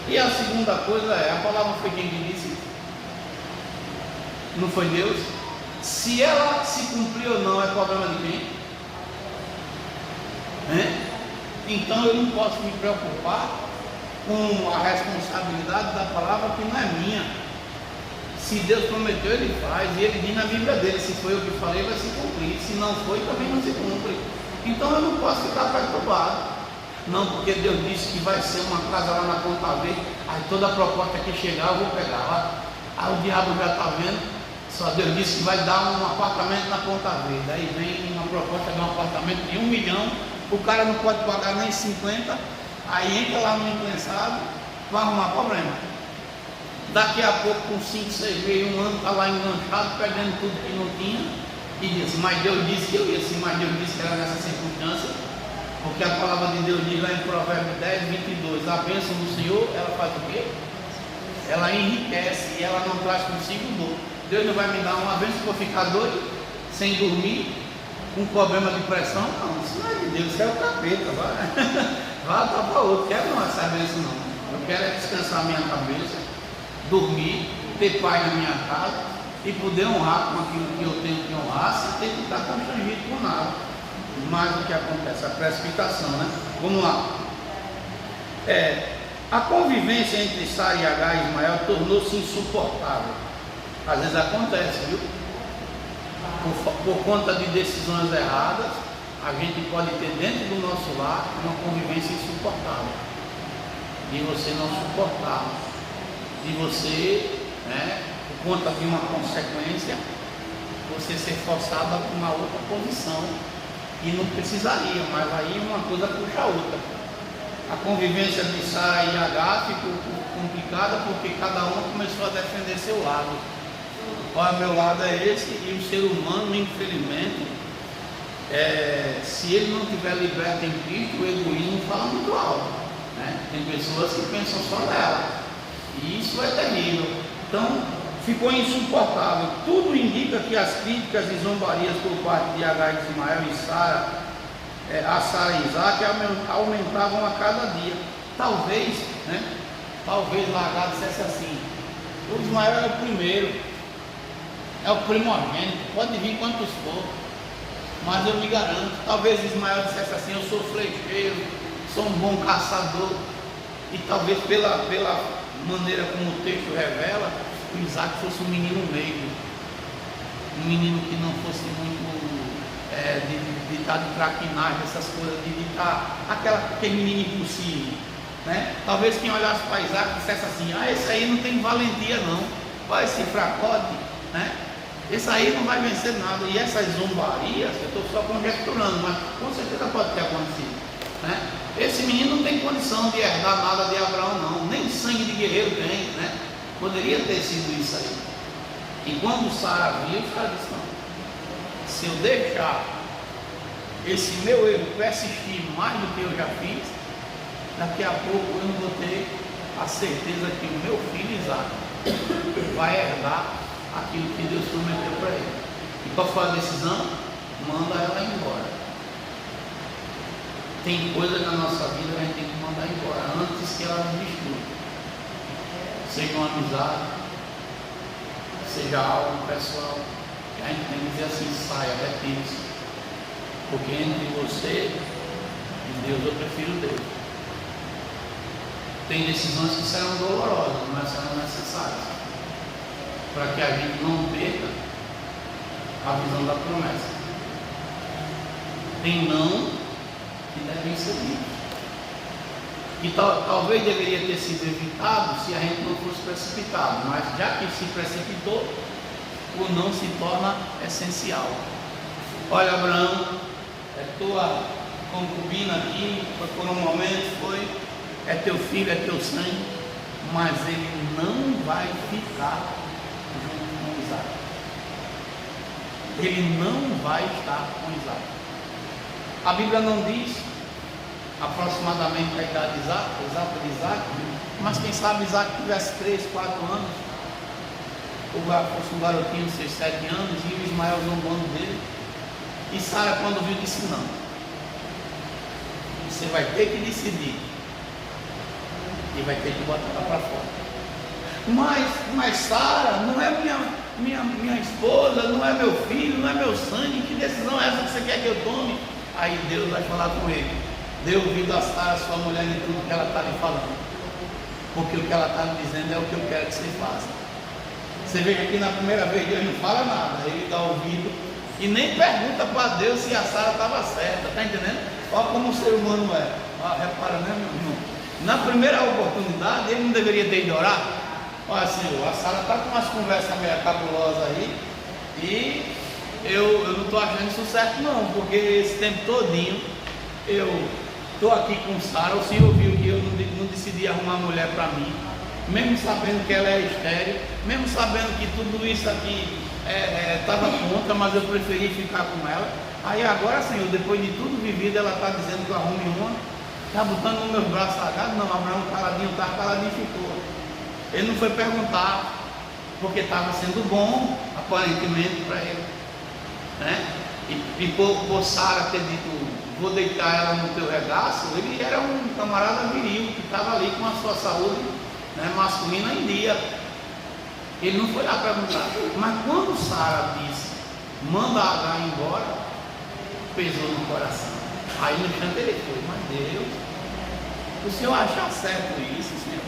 E a segunda coisa é, a palavra foi quem que disse? Não foi Deus? Se ela se cumprir ou não, é problema de quem? Então eu não posso me preocupar com a responsabilidade da palavra que não é minha. Se Deus prometeu, Ele faz, e Ele diz na Bíblia dele, se foi eu que falei, vai se cumprir, se não foi, também não se cumpre. Então eu não posso ficar perturbado, não, porque Deus disse que vai ser uma casa lá na Ponta Verde, aí toda a proposta que chegar eu vou pegar lá. Aí o diabo já está vendo, só Deus disse que vai dar um apartamento na Ponta Verde, aí vem uma proposta de um apartamento de 1 milhão, o cara não pode pagar nem 50, aí entra lá no imprensado, vai arrumar problema. Daqui a pouco, com 5, 6 meses, 1 ano, está lá enganchado, perdendo tudo que não tinha, e diz, mas Deus disse que eu ia assim, mas Deus disse que era nessa circunstância, porque a palavra de Deus diz lá em Provérbios 10, 22, a bênção do Senhor, ela faz o quê? Ela enriquece, e ela não traz consigo dor. Deus não vai me dar uma bênção para eu ficar doido, sem dormir, com problema de pressão? Não, isso não é de Deus, isso é o capeta, vai dar para outro, quero não essa bênção não, eu quero é descansar a minha cabeça, dormir, ter paz na minha casa e poder honrar com aquilo que eu tenho que honrar, sem ter que estar constrangido com nada. Mas o que acontece? A precipitação, né? Vamos lá. A convivência entre Sara e Agar e Ismael tornou-se insuportável. Às vezes acontece, viu? Por conta de decisões erradas, a gente pode ter dentro do nosso lar uma convivência insuportável. E você não suportar. De você, por conta de uma consequência, você ser forçado a uma outra posição, e não precisaria, mas aí uma coisa puxa a outra. A convivência de Sara e Agar ficou complicada porque cada uma começou a defender seu lado. Olha, meu lado é esse, e o ser humano, infelizmente, se ele não estiver liberto em Cristo, o egoísmo fala muito alto, né? Tem pessoas que pensam só nela. E isso é terrível. Então, ficou insuportável. Tudo indica que as críticas e zombarias por parte de Agar e Ismael e Sara, a Sara e Isaac, aumentavam a cada dia. Talvez lá Agar dissesse assim: o Ismael é o primeiro, é o primogênito, pode vir quantos for, mas eu me garanto. Talvez Ismael dissesse assim: eu sou flecheiro, sou um bom caçador. E talvez pela maneira como o texto revela, o Isaac fosse um menino meigo, um menino que não fosse muito de estar de traquinagem, essas coisas, de estar aquele menino impossível, né? Talvez quem olhasse para Isaac dissesse assim: esse aí não tem valentia não, olha esse fracote, né? Esse aí não vai vencer nada. E essas zombarias, eu estou só conjecturando, mas com certeza pode ter acontecido, né? Esse menino não tem condição de herdar nada de Abraão não, nem sangue de guerreiro tem, né? Poderia ter sido isso aí. E quando Sara viu, o cara disse: não, se eu deixar esse meu erro persistir mais do que eu já fiz, daqui a pouco eu não vou ter a certeza que o meu filho Isaac vai herdar aquilo que Deus prometeu para ele. E qual foi a decisão? Manda ela embora. Tem coisa na nossa vida que a gente tem que mandar embora antes que ela nos destrua. Seja uma amizade, seja algo pessoal, que a gente tem que dizer assim: saia, retire-se, porque entre você e Deus eu prefiro Deus. Tem decisões que serão dolorosas, mas serão necessárias, para que a gente não perca a visão da promessa. Tem não que devem ser ditos, que talvez deveria ter sido evitado se a gente não fosse precipitado, mas já que se precipitou, o não se torna essencial. Olha, Abraão, é tua concubina aqui, por um momento é teu filho, é teu sangue, mas ele não vai ficar junto com Isaac. Ele não vai estar com Isaac. A Bíblia não diz aproximadamente a idade exata de Isaac, mas quem sabe Isaac tivesse 3, 4 anos, ou fosse um garotinho de 6, 7 anos, e o Ismael zombando dele. E Sara, quando viu, disse: não, você vai ter que decidir, e vai ter que botar ela para fora. Mas Sara não é minha esposa, não é meu filho, não é meu sangue, que decisão é essa que você quer que eu tome? Aí Deus vai falar com ele: dê ouvido a Sara, sua mulher, em tudo que ela está lhe falando, porque o que ela está lhe dizendo é o que eu quero que você faça. Você vê que aqui na primeira vez Deus não fala nada, ele dá ouvido e nem pergunta para Deus se a Sara estava certa, está entendendo? Olha como o ser humano é. Repara, né, meu irmão? Na primeira oportunidade ele não deveria ter ido orar: olha, Senhor, a Sara está com umas conversas meio cabulosas aí, e eu não estou achando isso certo não, porque esse tempo todinho eu estou aqui com Sara, o Senhor viu que eu não decidi arrumar mulher para mim, mesmo sabendo que ela é estéril, mesmo sabendo que tudo isso aqui estava contra, mas eu preferi ficar com ela. Aí agora, Senhor, depois de tudo vivido, ela está dizendo que eu arrume uma, está botando nos meus braços agados. Não, Abraão caladinho, estava caladinho, ficou. Ele não foi perguntar, porque estava sendo bom, aparentemente, para ele, né? E por Sara ter dito: vou deitar ela no teu regaço, ele era um camarada viril, que estava ali com a sua saúde, né, masculina em dia. Ele não foi lá perguntar. Mas quando Sara disse: manda Agar embora, pesou no coração. Aí no instante ele foi: mas Deus, o Senhor acha certo isso, Senhor?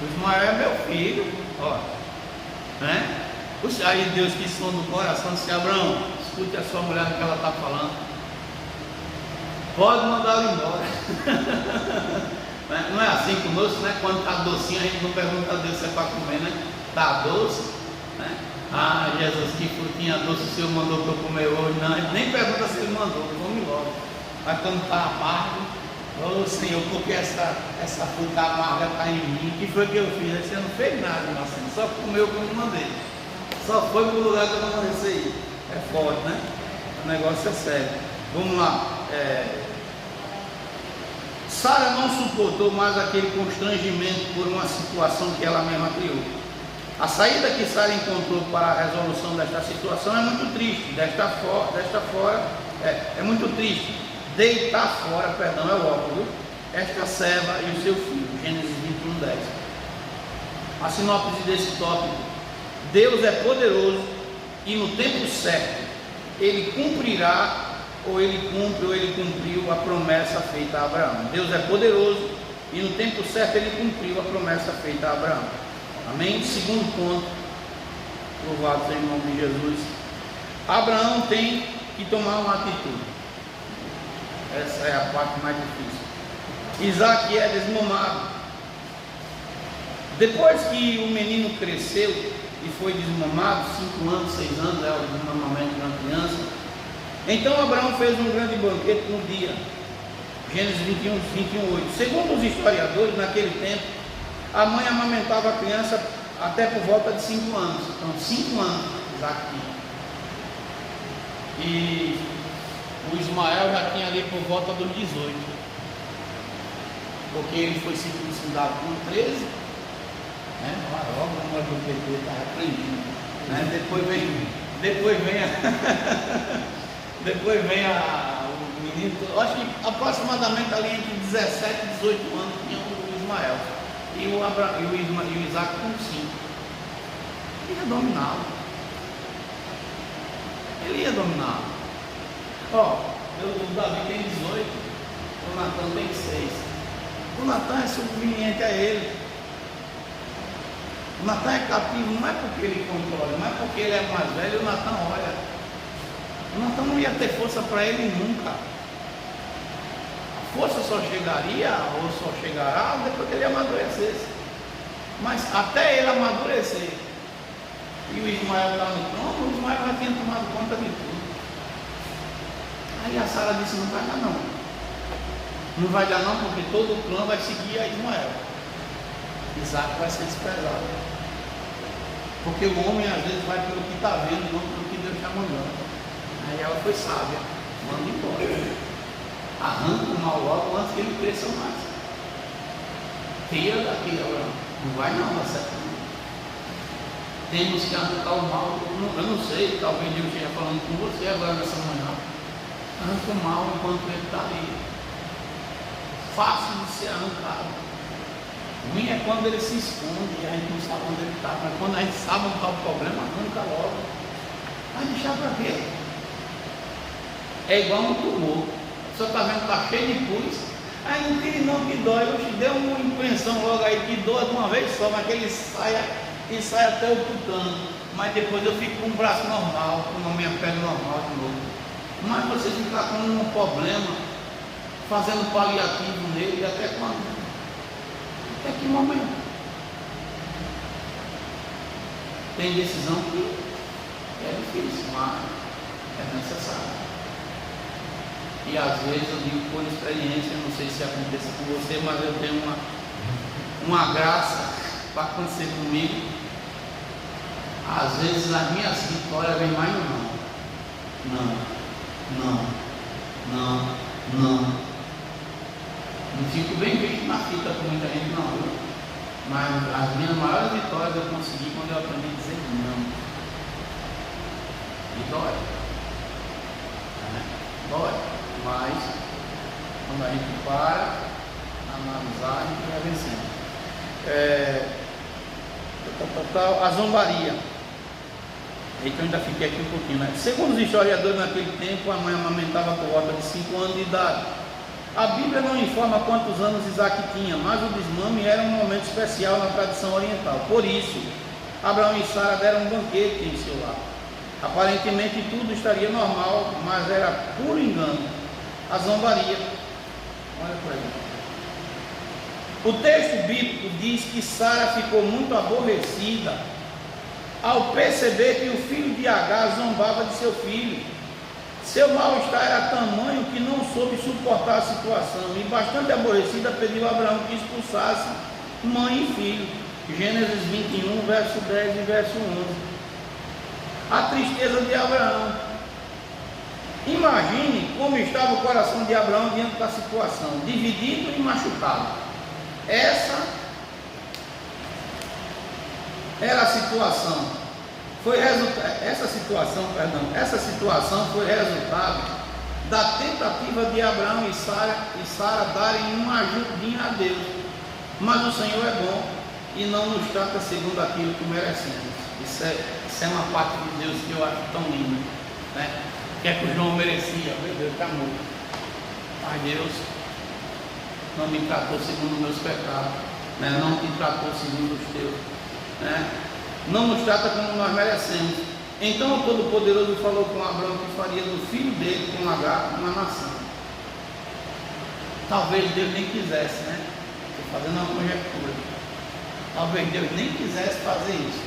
O Ismael é meu filho, ó, né? Aí Deus que sonda no coração disse: Abraão, escute a sua mulher no que ela está falando, pode mandar ela embora. Não é assim conosco, né? Quando está docinho, a gente não pergunta a Deus se é para comer, né? Está doce, né? Ah, Jesus, que frutinha doce o Senhor mandou para eu comer hoje? Não, a gente nem pergunta se Ele mandou, vamos logo. Mas quando está amargo, ô Senhor, porque essa fruta amarga está em mim, o que foi que eu fiz? Você não fez nada, meu Senhor, só comeu como eu mandei, só foi para o lugar que eu não mandei você ir. É forte, né? O negócio é sério. Vamos lá. Sara não suportou mais aquele constrangimento por uma situação que ela mesma criou. A saída que Sara encontrou para a resolução desta situação é muito triste. É muito triste. Deitar fora, perdão, é o óbvio, esta serva e o seu filho. Gênesis 21:10. A sinopse desse tópico: Deus é poderoso e no tempo certo Ele cumprirá, ou Ele cumpre, ou Ele cumpriu a promessa feita a Abraão. Deus é poderoso e no tempo certo ele cumpriu a promessa feita a Abraão. Amém? Segundo ponto, louvado seja o nome de Jesus, Abraão tem que tomar uma atitude. Essa é a parte mais difícil. Isaac é desmamado. Depois que o menino cresceu e foi desmamado, 5 anos, 6 anos, é o desmamamento de uma criança, então Abraão fez um grande banquete no dia. Gênesis 21, 8. Segundo os historiadores, naquele tempo, a mãe amamentava a criança até por volta de 5 anos. Então, 5 anos, Isaac tinha. E o Ismael já tinha ali por volta dos 18. Porque ele foi circuncidado com 13. Né? Logo na hora do PT estava aprendido. Né? Depois vem o menino, acho que aproximadamente ali entre 17 e 18 anos tinha o Ismael. E o Isaac com 5. Ele ia dominá-lo. O Davi tem 18, o Natan tem 6. O Natan é subveniente a ele. O Natan é cativo, não é porque ele controla, não é porque ele é mais velho. O Natan olha. O Natan não ia ter força para ele nunca. A força só chegaria ou só chegará depois que ele amadurecesse. Mas até ele amadurecer e o Ismael está no trono, o Ismael já tinha tomado conta de tudo. Aí a Sara disse: não vai dar não. Não vai dar não, porque todo o clã vai seguir a Ismael. Isaac vai ser desprezado. Porque o homem às vezes vai pelo que está vendo, não pelo que Deus está mandando. Aí ela foi sábia, manda embora. Arranca o mal logo antes que ele cresça mais. Tira daqui, Abraão. Não vai não, dá certo. Temos que arrancar o mal. Eu não sei, talvez Deus esteja falando com você agora nessa manhã. Arranca o mal enquanto ele está ali. Fácil de ser arrancado. Ruim é quando ele se esconde e a gente não sabe onde ele está. Mas quando a gente sabe onde está o problema, arranca logo. Vai deixar para quê? É igual um tumor. A pessoa está vendo que está cheio de pus. Aí não tire não que dói. Eu te dei uma impressão logo aí que doa de uma vez só, mas que ele saia e sai até o tutano. Mas depois eu fico com um braço normal, com a minha pele normal de novo. Mas você ficar com um problema, fazendo paliativo nele, e até quando? Até que momento? Tem decisão que é difícil, mas é necessário. E às vezes eu digo por experiência, não sei se acontece com você, mas eu tenho uma graça para acontecer comigo. Às vezes as minhas vitórias vêm mais não. Não fico bem visto na fita com muita gente não, viu? Mas as minhas maiores vitórias eu consegui quando eu aprendi a dizer não. E dói. Dói. Mas quando a gente para, analisar, a gente vai vencendo. A zombaria. Então eu ainda fiquei aqui um pouquinho, né? Segundo os historiadores, naquele tempo a mãe amamentava por volta de 5 anos de idade. A Bíblia não informa quantos anos Isaac tinha, mas o desmame era um momento especial na tradição oriental. Por isso, Abraão e Sara deram um banquete em seu lar. Aparentemente tudo estaria normal, mas era puro engano. A zombaria. Olha para aí. O texto bíblico diz que Sara ficou muito aborrecida ao perceber que o filho de Agar zombava de seu filho. Seu mal-estar era tamanho que não soube suportar a situação e, bastante aborrecida, pediu a Abraão que expulsasse mãe e filho. Gênesis 21, verso 10 e verso 11. A tristeza de Abraão. Imagine como estava o coração de Abraão diante da situação, dividido e machucado. Essa era a situação. Essa situação foi resultado da tentativa de Abraão e Sara darem uma ajudinha a Deus. Mas o Senhor é bom e não nos trata segundo aquilo que merecemos. Isso é uma parte de Deus que eu acho tão linda, né? O que é que o João merecia? Meu Deus, está morto. Mas Deus não me tratou segundo os meus pecados, né? Não te tratou segundo os teus, né? Não nos trata como nós merecemos. Então o Todo-Poderoso falou com Abraão que faria do filho dele, com Agar, uma nação. Talvez Deus nem quisesse, né? Estou fazendo uma conjectura. Talvez Deus nem quisesse fazer isso.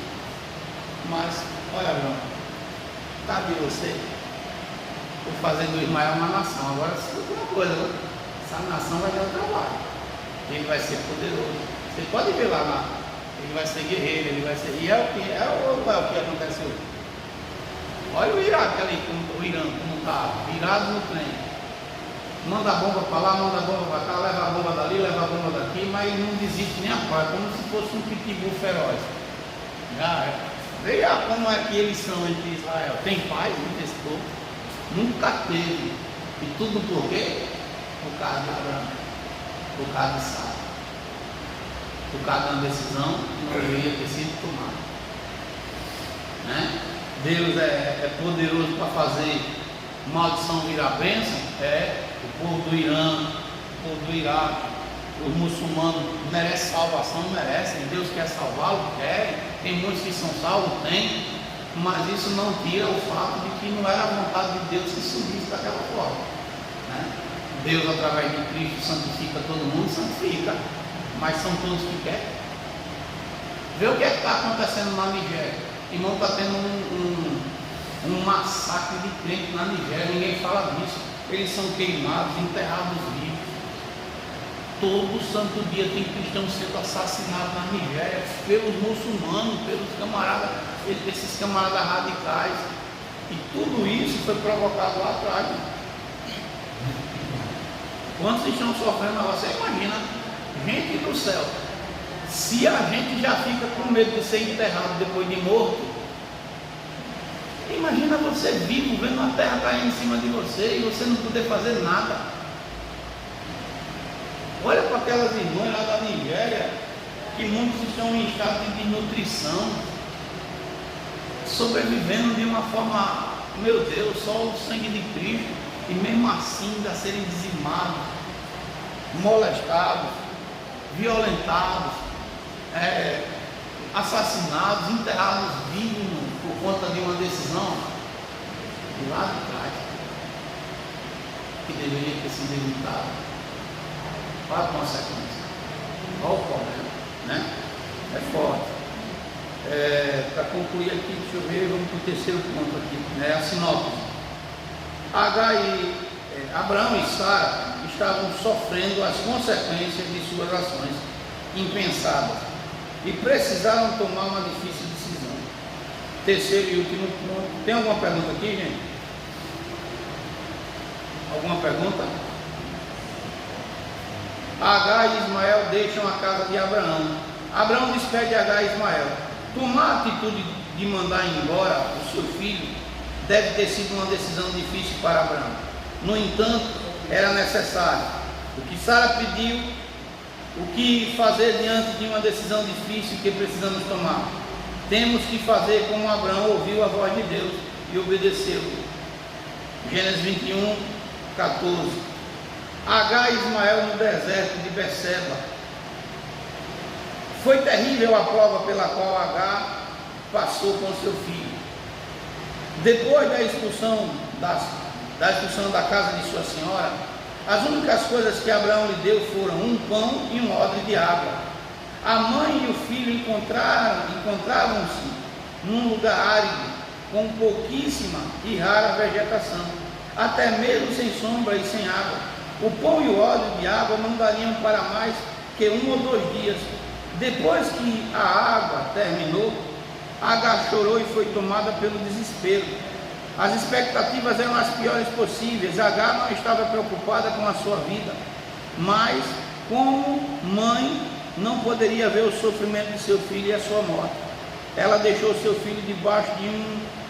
Mas, olha, Abraão, cadê você? Vou fazer do Ismael uma nação. Agora, escuta uma coisa, viu? Essa nação vai dar trabalho. Ele vai ser poderoso. Você pode ver lá. Ele vai ser guerreiro, ele vai ser. E é o que acontece hoje. Olha o Iraque ali, o Irã, como está virado no trem. Manda a bomba para lá, manda a bomba para cá, leva a bomba dali, leva a bomba daqui, mas não desiste nem a paz, como se fosse um pitbull feroz. Veja como é que eles são entre Israel. Tem paz entre esse povo? Nunca teve. E tudo por quê? Por causa de Abraão, por causa de Sara, por causa de uma decisão que não deveria ter sido tomada, né? Deus é poderoso para fazer maldição virar bênção. O povo do Irã, o povo do Iraque, os muçulmanos merecem salvação, merecem. Deus quer salvá-lo, quer. Tem muitos que são salvos, tem. Mas isso não tira o fato de que não era a vontade de Deus que subisse daquela forma, né? Deus, através de Cristo, santifica todo mundo, santifica. Mas são todos que querem. Vê o que está acontecendo na Nigéria. Irmão, está tendo um massacre de crentes na Nigéria, ninguém fala disso. Eles são queimados, enterrados vivos. Todo santo dia tem cristãos sendo assassinados na Nigéria pelos muçulmanos, pelos camaradas, esses camaradas radicais. E tudo isso foi provocado lá atrás. Quantos estão sofrendo? Você imagina, gente do céu. Se a gente já fica com medo de ser enterrado depois de morto, imagina você vivo, vendo a terra cair em cima de você e você não poder fazer nada. Olha para aquelas irmãs lá da Nigéria, que muitos estão em estado de desnutrição, sobrevivendo de uma forma, meu Deus, só o sangue de Cristo, e mesmo assim ainda serem dizimados, molestados, violentados, assassinados, enterrados vivos por conta de uma decisão de lá de trás, que deveria ter sido evitado. Qual a consequência? Qual o problema? Né? É forte. Para concluir aqui, deixa eu ver, vamos para o terceiro ponto aqui, né? A sinopse. Abraão e Sara estavam sofrendo as consequências de suas ações impensadas e precisaram tomar uma difícil decisão. Terceiro e último ponto. Tem alguma pergunta aqui, gente? Alguma pergunta? Agar e Ismael deixam a casa de Abraão. Abraão despede Agar e Ismael. Tomar a atitude de mandar embora o seu filho deve ter sido uma decisão difícil para Abraão. No entanto, era necessário. O que Sara pediu, o que fazer diante de uma decisão difícil que precisamos tomar? Temos que fazer como Abraão ouviu a voz de Deus e obedeceu. Gênesis 21, 14. Agar e Ismael no deserto de Berseba. Foi terrível a prova pela qual Agar passou com seu filho. Depois da expulsão da casa de sua senhora, as únicas coisas que Abraão lhe deu foram um pão e um odre de água. A mãe e o filho encontravam-se num lugar árido, com pouquíssima e rara vegetação, até mesmo sem sombra e sem água. O pão e o odre de água não dariam para mais que 1 ou 2 dias. Depois que a água terminou, Agar chorou e foi tomada pelo desespero. As expectativas eram as piores possíveis. Agar não estava preocupada com a sua vida, mas como mãe não poderia ver o sofrimento de seu filho e a sua morte. Ela deixou seu filho debaixo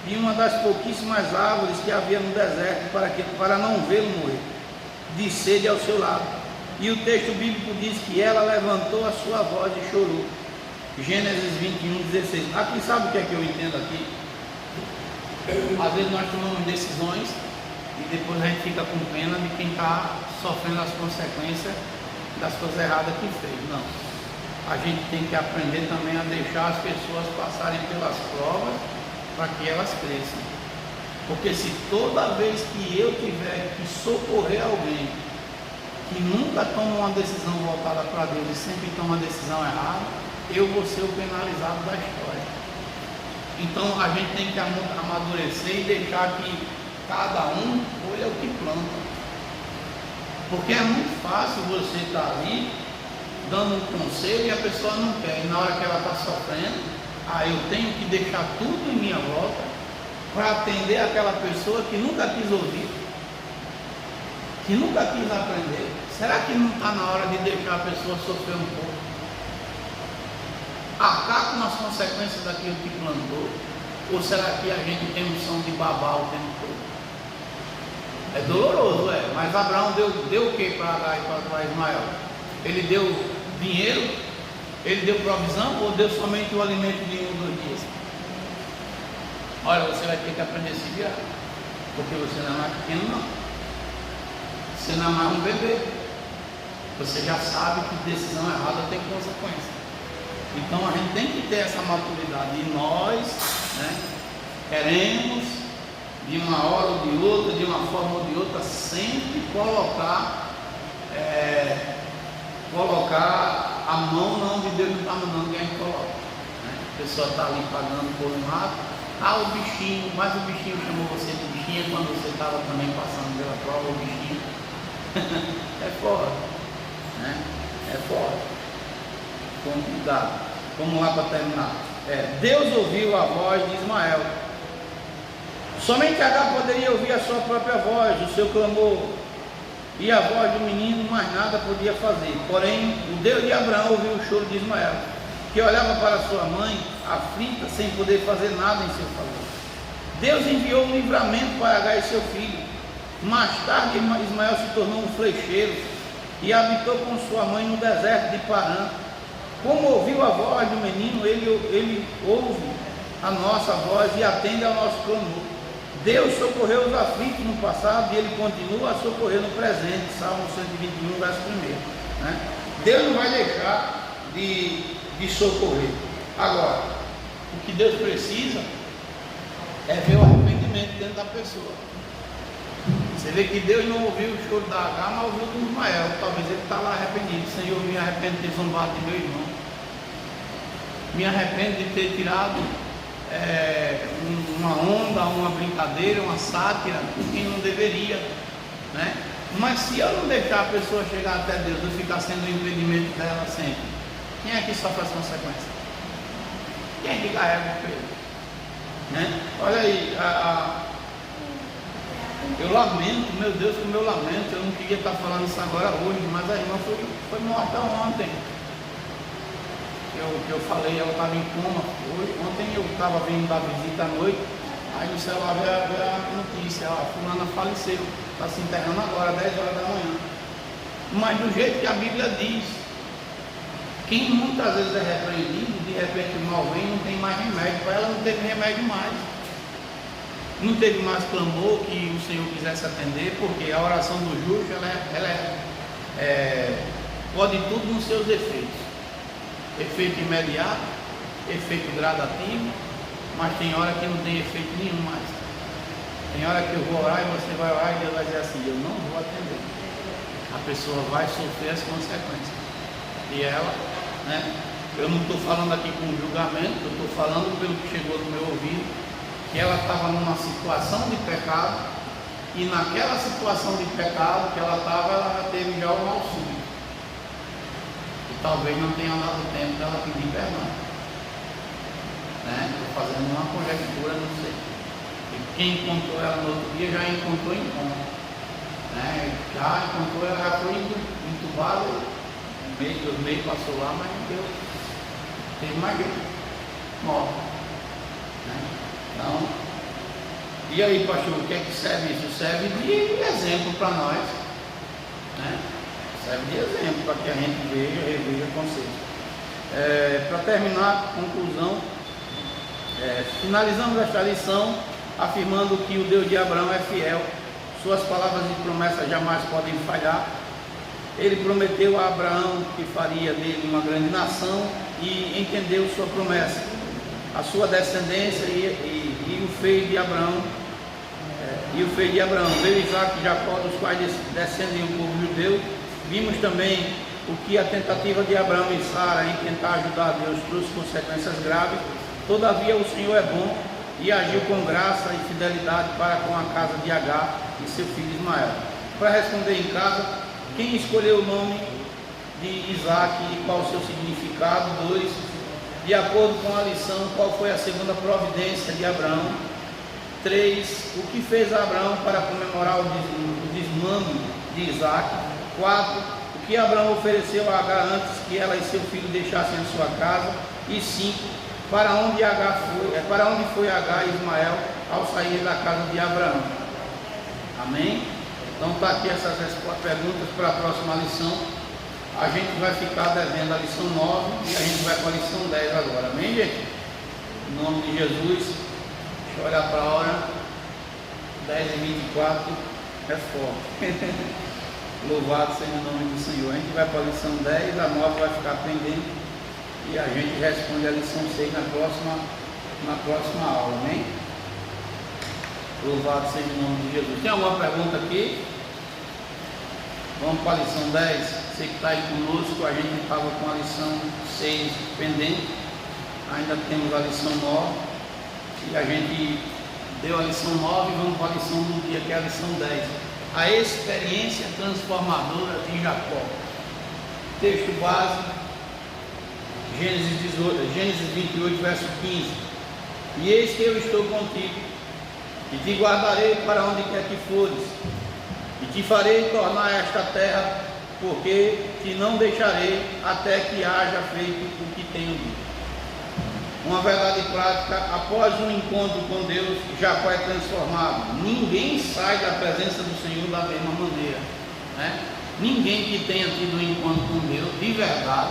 de uma das pouquíssimas árvores que havia no deserto para não vê-lo morrer de sede ao seu lado. E o texto bíblico diz que ela levantou a sua voz e chorou. Gênesis 21, 16. Aqui, sabe o que é que eu entendo aqui? Às vezes nós tomamos decisões e depois a gente fica com pena de quem está sofrendo as consequências das coisas erradas que fez. Não. A gente tem que aprender também a deixar as pessoas passarem pelas provas para que elas cresçam. Porque se toda vez que eu tiver que socorrer alguém que nunca toma uma decisão voltada para Deus e sempre toma uma decisão errada, eu vou ser o penalizado da história. Então a gente tem que amadurecer e deixar que cada um colha o que planta. Porque é muito fácil você estar ali dando um conselho e a pessoa não quer. E na hora que ela está sofrendo, aí eu tenho que deixar tudo em minha volta para atender aquela pessoa que nunca quis ouvir, que nunca quis aprender. Será que não está na hora de deixar a pessoa sofrer um pouco? Arcar com as consequências daquilo que plantou? Ou será que a gente tem noção de babar o tempo todo? É doloroso, mas Abraão deu o que para Agar e para Ismael? Ele deu dinheiro? Ele deu provisão ou deu somente o alimento de 1 ou 2 dias? Olha, você vai ter que aprender a se virar, porque você não é mais pequeno não. Você não é mais um bebê. Você já sabe que decisão errada tem consequência. Então a gente tem que ter essa maturidade. E nós, queremos, de uma hora ou de outra, de uma forma ou de outra, sempre colocar a mão na onde Deus não está mandando que a gente coloca. A pessoa está ali pagando por um rato. O bichinho, mas o bichinho chamou você de bichinho quando você estava também passando pela prova, o bichinho. É foda, É foda. Com cuidado. Vamos lá para terminar. Deus ouviu a voz de Ismael. Somente Agar poderia ouvir a sua própria voz, o seu clamor, e a voz do menino mais nada podia fazer. Porém, o Deus de Abraão ouviu o choro de Ismael, que olhava para sua mãe, aflita, sem poder fazer nada em seu favor. Deus enviou um livramento para Agar e seu filho. Mais tarde, Ismael se tornou um flecheiro e habitou com sua mãe no deserto de Parã. Como ouviu a voz do menino, ele ouve a nossa voz e atende ao nosso clamor. Deus socorreu os aflitos no passado e Ele continua a socorrer no presente. Salmo 121, verso 1. Deus não vai deixar de socorrer. Agora, o que Deus precisa é ver o arrependimento dentro da pessoa. Você vê que Deus não ouviu o choro da Agar, mas ouviu do Ismael. Talvez ele está lá arrependido. Senhor, me arrependo de ter zombado de meu irmão. Me arrependo de ter tirado uma onda, uma brincadeira, uma sátira com quem não deveria. Mas se eu não deixar a pessoa chegar até Deus, eu ficar sendo o impedimento dela sempre, quem é que sofre as consequências? Quem é que carrega o peso? Olha aí, eu lamento, meu Deus, como eu lamento. Eu não queria estar falando isso agora hoje, mas a irmã foi morta ontem. Eu falei, ela estava em coma. Ontem eu estava vindo da visita à noite, aí no celular veio a notícia: a fulana faleceu, está se enterrando agora, 10 horas da manhã. Mas do jeito que a Bíblia diz, quem muitas vezes é repreendido, de repente o mal vem, não tem mais remédio. Para ela não teve remédio mais. Não teve mais clamor que o Senhor quisesse atender, porque a oração do justo, pode tudo nos seus efeitos. Efeito imediato, efeito gradativo, mas tem hora que não tem efeito nenhum mais. Tem hora que eu vou orar e você vai orar e Deus vai dizer assim: eu não vou atender. A pessoa vai sofrer as consequências. E ela, eu não estou falando aqui com julgamento, eu estou falando pelo que chegou no meu ouvido, que ela estava numa situação de pecado, e naquela situação de pecado que ela estava, ela já teve já o mal súbito. E talvez não tenha dado tempo dela pedir perdão. Estou fazendo uma conjectura, não sei. E quem encontrou ela no outro dia já encontrou em coma. Já encontrou, ela já foi entubada, um mês, 2 meses passou lá, mas não deu. Teve mais jeito. Morre. Então, e aí, pastor, o que é que serve isso? Serve de exemplo para nós. Serve de exemplo para que a gente veja e reveja conceitos. Para terminar, conclusão, finalizamos esta lição afirmando que o Deus de Abraão é fiel, suas palavras e promessas jamais podem falhar. ele prometeu a Abraão que faria dele uma grande nação e entendeu sua promessa. A sua descendência e o feio de Abraão, veio Isaac e Jacó, dos quais descendem o povo judeu. Vimos também o que a tentativa de Abraão e Sara em tentar ajudar Deus trouxe consequências graves. Todavia o Senhor é bom e agiu com graça e fidelidade para com a casa de Agar e seu filho Ismael. Para responder em casa, quem escolheu o nome de Isaac e qual o seu significado? 2. De acordo com a lição, qual foi a segunda providência de Abraão? 3. O que fez Abraão para comemorar o desmame de Isaac? 4. O que Abraão ofereceu a Agar antes que ela e seu filho deixassem a sua casa? E 5. Para onde foi Agar e Ismael ao sair da casa de Abraão? Amém? Então está aqui essas perguntas para a próxima lição. A gente vai ficar devendo a lição 9 e a gente vai para a lição 10 agora. Amém, gente? Em nome de Jesus. Deixa eu olhar para a hora. 10h24 é forte. Louvado seja o nome do Senhor. A gente vai para a lição 10, a 9 vai ficar pendente e a gente responde a lição 6 na próxima aula. Amém? Louvado seja o nome de Jesus. Tem alguma pergunta aqui? Vamos para a lição 10. Você que está aí conosco, a gente estava com a lição 6 pendente. Ainda temos a lição 9. E a gente deu a lição 9 e vamos para a lição do dia, que é a lição 10. A experiência transformadora de Jacó. Texto base, Gênesis 28, verso 15. E eis que eu estou contigo, e te guardarei para onde quer que fores, e te farei tornar esta terra, porque te não deixarei até que haja feito o que tenho dito. Uma verdade prática: após um encontro com Deus, Jacó é transformado. Ninguém sai da presença do Senhor da mesma maneira, né? Ninguém que tenha tido um encontro com Deus de verdade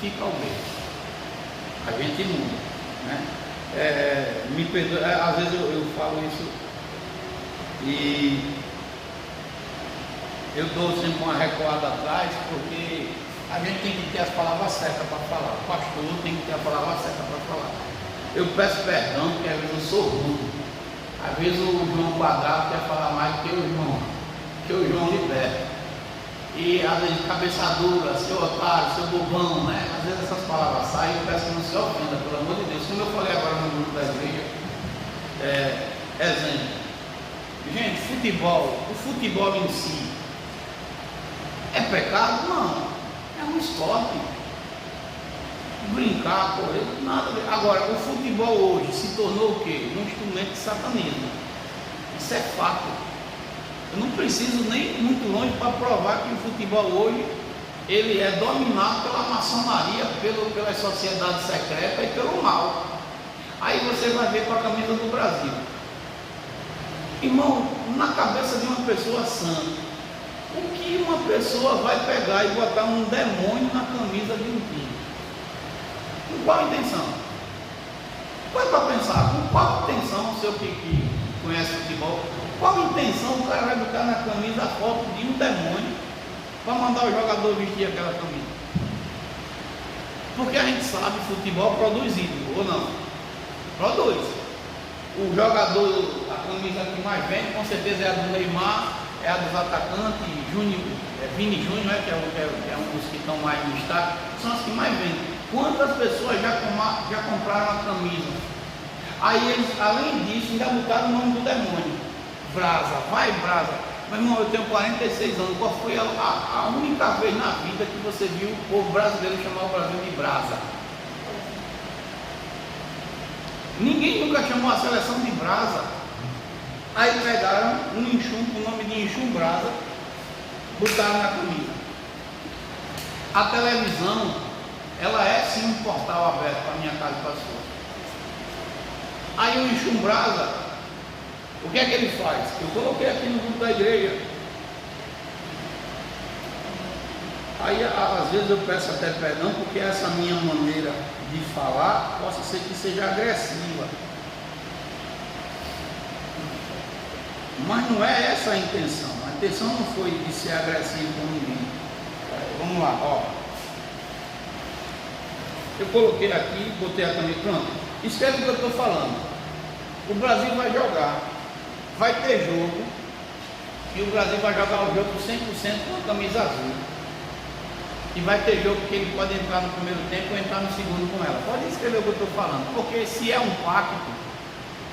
fica ao mesmo. A gente muda, né? Me perdoe, às vezes eu falo isso e eu dou sempre uma recuada atrás, porque a gente tem que ter as palavras certas para falar. O pastor tem que ter a palavra certa para falar. Eu peço perdão, porque às vezes eu sou rude. Às vezes o João Quadrado quer falar mais que o João Liberto. E às vezes cabeça dura, seu otário, seu bobão, né? Às vezes essas palavras saem e eu peço que não se ofenda, pelo amor de Deus. Como eu falei agora no grupo da igreja, exemplo. Gente, o futebol em si é pecado? Não. É um esporte. Brincar, correr, nada a ver. Agora, o futebol hoje se tornou o quê? Um instrumento de satanismo. Isso é fato. Eu não preciso nem ir muito longe para provar que o futebol hoje ele é dominado pela maçonaria, pela sociedade secreta e pelo mal. Aí você vai ver com a camisa do Brasil. Irmão, na cabeça de uma pessoa sã, o que uma pessoa vai pegar e botar um demônio na camisa de um time? Com qual intenção? Vai para pensar, com qual intenção, o seu que conhece futebol, qual intenção o cara vai botar na camisa a foto de um demônio para mandar o jogador vestir aquela camisa? Porque a gente sabe que futebol produz ídolo, ou não? Produz. O jogador, a camisa que mais vende, com certeza é a do Neymar, é a dos atacantes, Vini Júnior, que é um dos que estão mais no destaque, são as que mais vendem. Quantas pessoas já compraram a camisa? Aí eles, além disso, ainda botaram o nome do demônio. Brasa, vai Brasa. Meu irmão, eu tenho 46 anos. Qual foi a única vez na vida que você viu o povo brasileiro chamar o Brasil de Brasa? Ninguém nunca chamou a seleção de Brasa. Aí pegaram um Inchum, o nome de Inchum Brasa, botaram na camisa. A televisão, ela é sim um portal aberto para a minha casa e para a sua. Aí o Inchum Brasa, o que é que ele faz? Eu coloquei aqui no grupo da igreja. Aí às vezes eu peço até perdão, porque essa minha maneira de falar possa ser que seja agressiva. Mas não é essa a intenção. A intenção não foi de ser agressivo com ninguém. Eu coloquei aqui, botei a caneta, pronto. Escreve o que eu estou falando. O Brasil vai jogar, vai ter jogo, e o Brasil vai jogar o jogo 100% com a camisa azul. E vai ter jogo que ele pode entrar no primeiro tempo ou entrar no segundo com ela. Pode escrever o que eu estou falando, porque se é um pacto,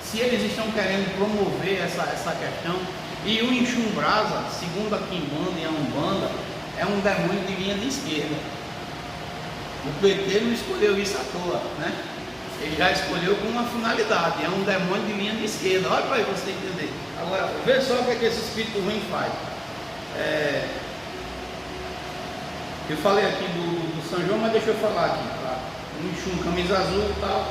se eles estão querendo promover essa questão, e o Enxumbrasa, segundo a Quimbanda e a Umbanda, é um demônio de linha de esquerda. O PT não escolheu isso à toa, né? Ele já escolheu com uma finalidade, é um demônio de linha de esquerda. Olha para aí você entender. Agora, vê só o que esse espírito ruim faz. Eu falei aqui do São João, mas deixa eu falar aqui, tá? Enxum, camisa azul e tal.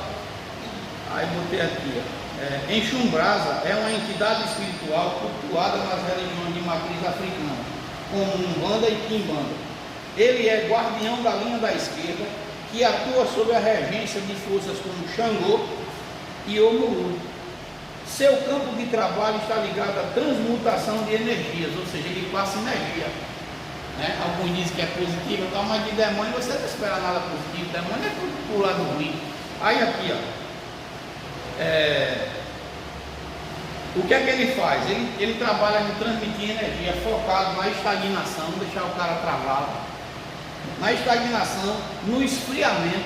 Aí botei aqui, ó. Enxumbrasa é uma entidade espiritual cultuada nas religiões de matriz africana, como Umbanda e Quimbanda. Ele é guardião da linha da esquerda, que atua sob a regência de forças como Xangô e Omulu. Seu campo de trabalho está ligado à transmutação de energias, ou seja, ele passa energia. Né? Alguns dizem que é positivo, então, mas de demônio você não espera nada positivo, demônio é tudo pro lado ruim. Aí aqui, ó. O que é que ele faz? Ele trabalha em transmitir energia, focado na estagnação, deixar o cara travado, na estagnação, no esfriamento.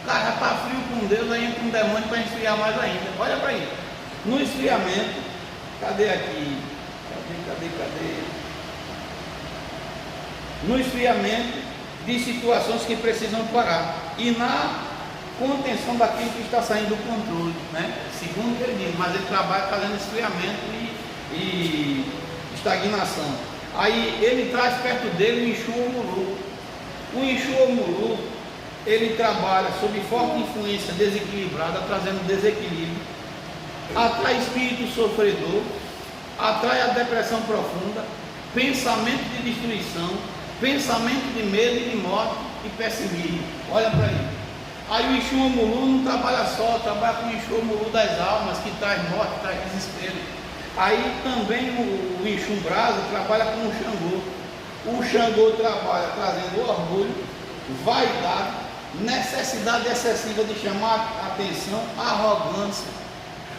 O cara já está frio com Deus, aí entra um demônio para esfriar mais ainda. Olha para aí, no esfriamento, cadê aqui? Cadê? No esfriamento de situações que precisam parar e na contenção daquilo que está saindo do controle, né? Segundo ele diz, mas ele trabalha fazendo esfriamento e estagnação. Aí ele traz perto dele o Exu Omulu. O Exu Omulu, ele trabalha sob forte influência desequilibrada, trazendo desequilíbrio, atrai espírito sofredor, atrai a depressão profunda, pensamento de destruição, pensamento de medo e de morte e pessimismo. Olha para aí. Aí o Exu Omulu não trabalha só, trabalha com o Exu Omulu das almas, que traz morte, traz desespero. Aí também o Enxumbrasa trabalha com o Xangô. O Xangô trabalha trazendo orgulho, vaidade, necessidade excessiva de chamar a atenção, arrogância.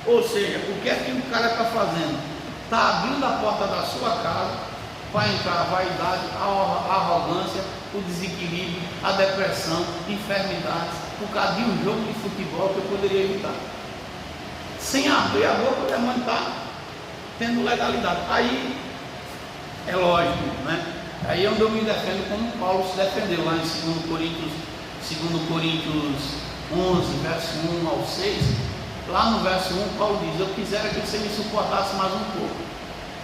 Ou seja, o que é que o cara está fazendo? Está abrindo a porta da sua casa para entrar a vaidade, a arrogância, o desequilíbrio, a depressão, enfermidades, por causa de um jogo de futebol que eu poderia evitar. Sem abrir a boca, o demônio está tendo legalidade. Aí é lógico, né? Aí é onde eu me defendo como Paulo se defendeu, lá em 2 Coríntios 11, verso 1 ao 6. Lá no verso 1, Paulo diz: eu quisera que você me suportasse mais um pouco.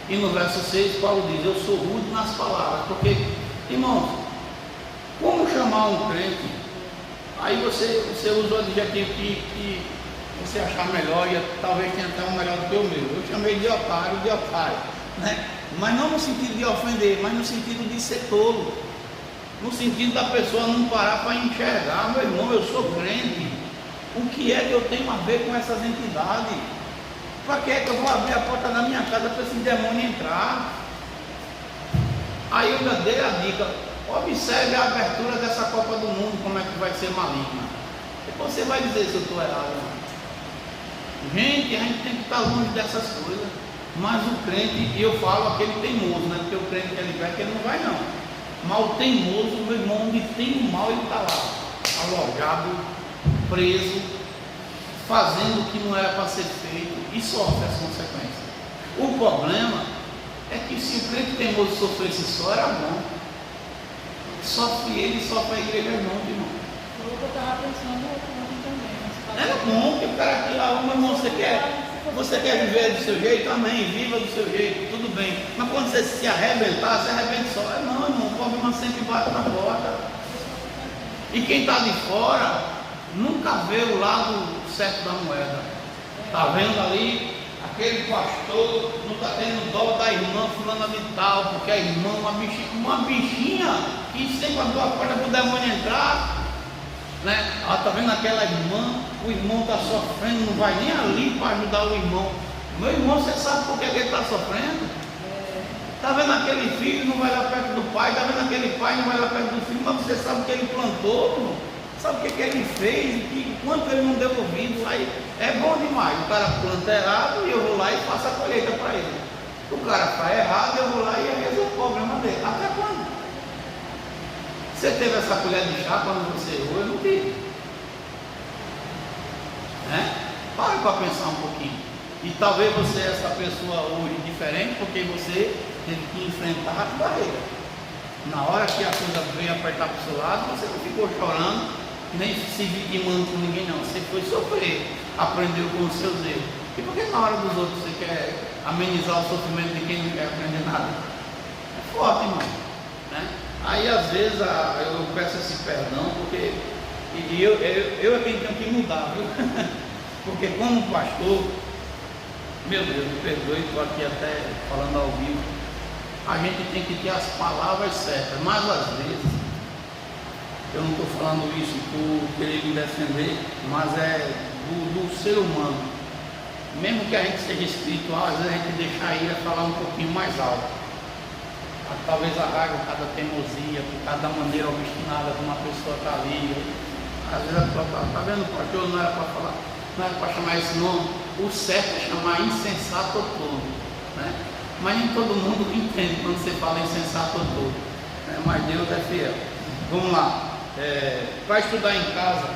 E no verso 6, Paulo diz: eu sou rude nas palavras. Porque, irmãos, como chamar um crente? Aí você usa o adjetivo que você achar melhor, e talvez tenha até um melhor do que o meu. Eu chamei de otário, né? Mas não no sentido de ofender, mas no sentido de ser tolo, no sentido da pessoa não parar para enxergar. Meu irmão, eu sou crente, o que é que eu tenho a ver com essas entidades? Para que é que eu vou abrir a porta da minha casa para esse demônio entrar? Aí eu ainda dei a dica: observe a abertura dessa Copa do Mundo, como é que vai ser maligna. Depois você vai dizer se eu estou errado. Gente, a gente tem que estar longe dessas coisas. Mas o crente, e eu falo aquele teimoso, né? Porque o crente que ele vai, que ele não vai não. Mas o teimoso, meu irmão, onde tem o mal, ele está lá, alojado, preso, fazendo o que não era para ser feito, e sofre as consequências. O problema é que se o crente teimoso sofresse só, era bom. Sofre ele, sofre a igreja junto, irmão. Eu estava pensando ontem também. Era bom que o cara aqui lá, meu irmão, você quer viver do seu jeito? Amém, viva do seu jeito, tudo bem. Mas quando você se arrebentar, você arrebenta só. Não, irmão, o problema sempre bate na porta. E quem está de fora nunca vê o lado certo da moeda. Está vendo ali aquele pastor, não está tendo dó da irmã fulana de tal, porque a irmã é uma bichinha que sempre abriu a porta para o demônio entrar. Né? Ela está vendo aquela irmã, o irmão está sofrendo, não vai nem ali para ajudar o irmão. Meu irmão, você sabe por que ele está sofrendo? Está vendo aquele filho, não vai lá perto do pai, está vendo aquele pai, não vai lá perto do filho, mas você sabe o que ele plantou, irmão? sabe o que ele fez e quanto ele não deu ouvido. Aí é bom demais, o cara planta errado e eu vou lá e faço a colheita para ele. O cara faz errado, eu vou lá e resolvo o problema dele. Até quando? Você teve essa colher de chá quando você errou? Eu não tive. Pare para pensar um pouquinho. E talvez você é essa pessoa hoje diferente porque você teve que enfrentar a barreira. Na hora que a coisa veio apertar para o seu lado, você não ficou chorando, nem se vitimando com ninguém não. Você foi sofrer, aprendeu com os seus erros. E por que na hora dos outros você quer amenizar o sofrimento de quem não quer aprender nada? É forte, irmão. Aí às vezes eu peço esse perdão porque eu é quem tenho que mudar, viu? Porque como pastor, meu Deus, me perdoe, estou aqui até falando ao vivo, a gente tem que ter as palavras certas, mas às vezes, eu não estou falando isso por querer me defender, mas é do ser humano. Mesmo que a gente seja espiritual, às vezes a gente deixa a ira falar um pouquinho mais alto. Talvez a raiva, por causa da teimosia, por causa da maneira obstinada como uma pessoa está ali. Às vezes a pessoa está vendo, pastor, não era para falar, não era para chamar esse nome. O certo é chamar insensato todo, né? Mas nem todo mundo entende quando você fala insensato todo, né? Mas Deus é fiel. Vamos lá, para estudar em casa,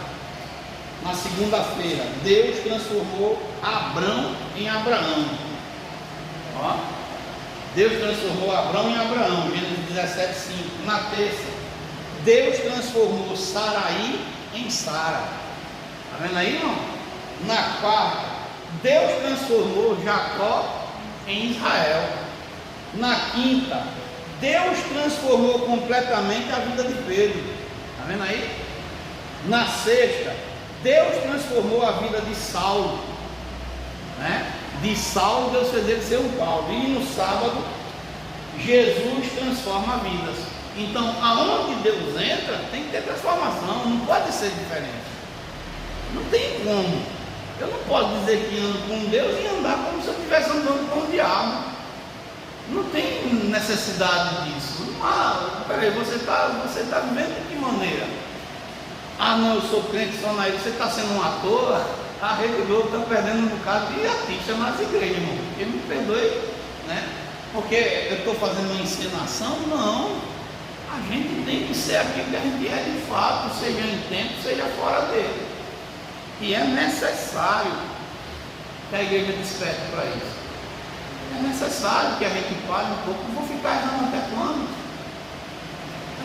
na segunda-feira, Deus transformou Abrão em Abraão. Ó. Deus transformou Abrão em Abraão, Gênesis 17:5. Na terça, Deus transformou Saraí em Sara. Está vendo aí, irmão? Na quarta, Deus transformou Jacó em Israel. Na quinta, Deus transformou completamente a vida de Pedro. Está vendo aí? Na sexta, Deus transformou a vida de Saulo, né? De Saulo, Deus fez ele ser um Paulo. E no sábado, Jesus transforma vidas. Então, aonde Deus entra, tem que ter transformação. Não pode ser diferente. Não tem como. Eu não posso dizer que ando com Deus e andar como se eu estivesse andando com o diabo. Não tem necessidade disso. Peraí, você está vivendo de que maneira? Não, eu sou crente só na igreja. Você está sendo um ator? A Rede Globo está perdendo um bocado de artista nas igrejas, irmão. Porque me perdoe, né? Porque eu estou fazendo uma encenação? Não. A gente tem que ser aquilo que a gente é de fato, seja em tempo, seja fora dele. E é necessário que a igreja desperte para isso. É necessário que a gente pare um pouco. Eu vou ficar errando até quando?